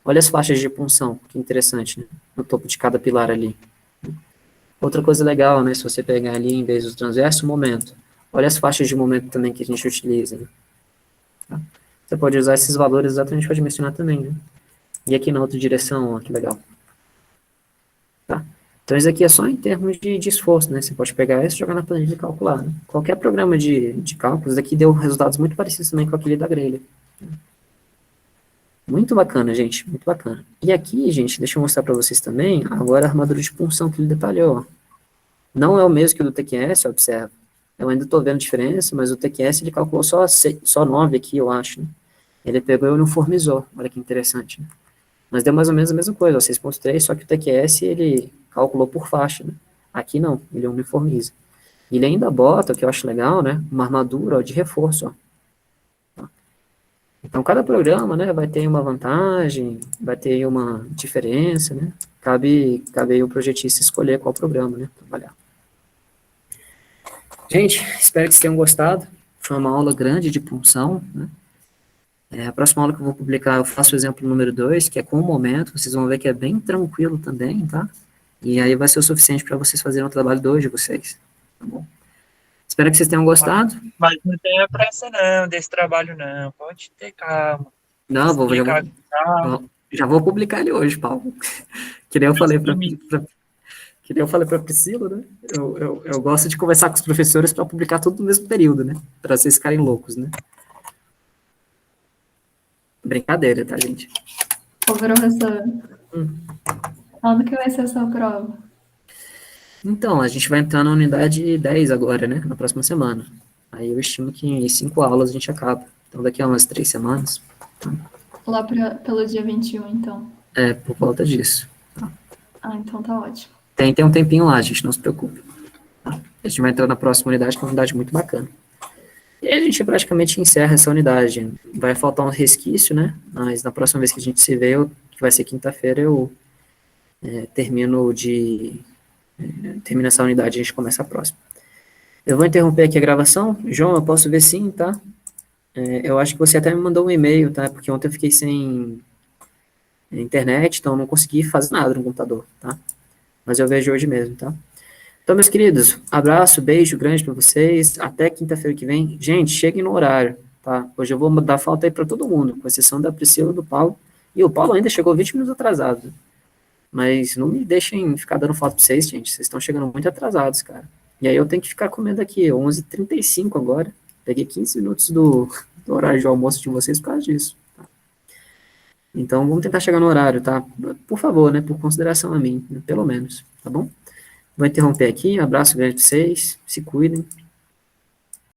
Olha as faixas de punção, que interessante, né? No topo de cada pilar ali. Outra coisa legal, né? Se você pegar ali, em vez do transverso, o momento. Olha as faixas de momento também que a gente utiliza, né? Tá? Você pode usar esses valores exatamente para dimensionar também, né? E aqui na outra direção, ó, que legal. Tá? Então, isso aqui é só em termos de esforço, né? Você pode pegar isso e jogar na planilha e calcular, né? Qualquer programa de cálculos aqui deu resultados muito parecidos também com aquele da grelha. Muito bacana, gente, muito bacana. E aqui, gente, deixa eu mostrar para vocês também, agora a armadura de punção que ele detalhou, ó. Não é o mesmo que o do TQS, observa. Eu ainda estou vendo diferença, mas o TQS ele calculou só 9 aqui, eu acho, né? Ele pegou e uniformizou, olha que interessante, né? Mas deu mais ou menos a mesma coisa, ó, 6.3, só que o TQS ele calculou por faixa, né? Aqui não, ele uniformiza. E ele ainda bota, o que eu acho legal, né? Uma armadura, ó, de reforço, ó. Então, cada programa, né, vai ter uma vantagem, vai ter uma diferença, né? Cabe aí o projetista escolher qual programa, né, trabalhar. Gente, espero que vocês tenham gostado. Foi uma aula grande de punção, né? A próxima aula que eu vou publicar, eu faço o exemplo número 2, que é com o momento, vocês vão ver que é bem tranquilo também, tá? E aí vai ser o suficiente para vocês fazerem o trabalho 2 de vocês, tá bom? Espero que vocês tenham gostado. Mas não tenha pressa não, desse trabalho não. Pode ter calma. Não, Explicar com calma. já vou publicar ele hoje, Paulo. Que nem eu falei para Priscila, né? Eu gosto de conversar com os professores para publicar tudo no mesmo período, né? Para vocês ficarem loucos, né? Brincadeira, tá, gente? Ô, professor, quando que vai ser a sua prova? Então, a gente vai entrar na unidade 10 agora, né? Na próxima semana. Aí eu estimo que em 5 aulas a gente acaba. Então, daqui a umas 3 semanas. Lá pelo dia 21, então. É, por volta disso. Ah, então tá ótimo. Tem um tempinho lá, gente, não se preocupe. Tá? A gente vai entrar na próxima unidade, que é uma unidade muito bacana. E aí a gente praticamente encerra essa unidade. Vai faltar um resquício, né? Mas na próxima vez que a gente se vê, que vai ser quinta-feira, eu termino essa unidade e a gente começa a próxima. Eu vou interromper aqui a gravação. João, eu posso ver sim, tá? Eu acho que você até me mandou um e-mail, tá? Porque ontem eu fiquei sem internet, então eu não consegui fazer nada no computador, tá? Mas eu vejo hoje mesmo, tá? Então, meus queridos, abraço, beijo grande para vocês. Até quinta-feira que vem. Gente, cheguem no horário, tá? Hoje eu vou dar falta aí para todo mundo, com exceção da Priscila e do Paulo. E o Paulo ainda chegou 20 minutos atrasado. Mas não me deixem ficar dando falta para vocês, gente. Vocês estão chegando muito atrasados, cara. E aí eu tenho que ficar comendo aqui, 11h35 agora. Peguei 15 minutos do horário de almoço de vocês por causa disso. Tá? Então, vamos tentar chegar no horário, tá? Por favor, né? Por consideração a mim, né? Pelo menos, tá bom? Vou interromper aqui. Um abraço grande para vocês. Se cuidem.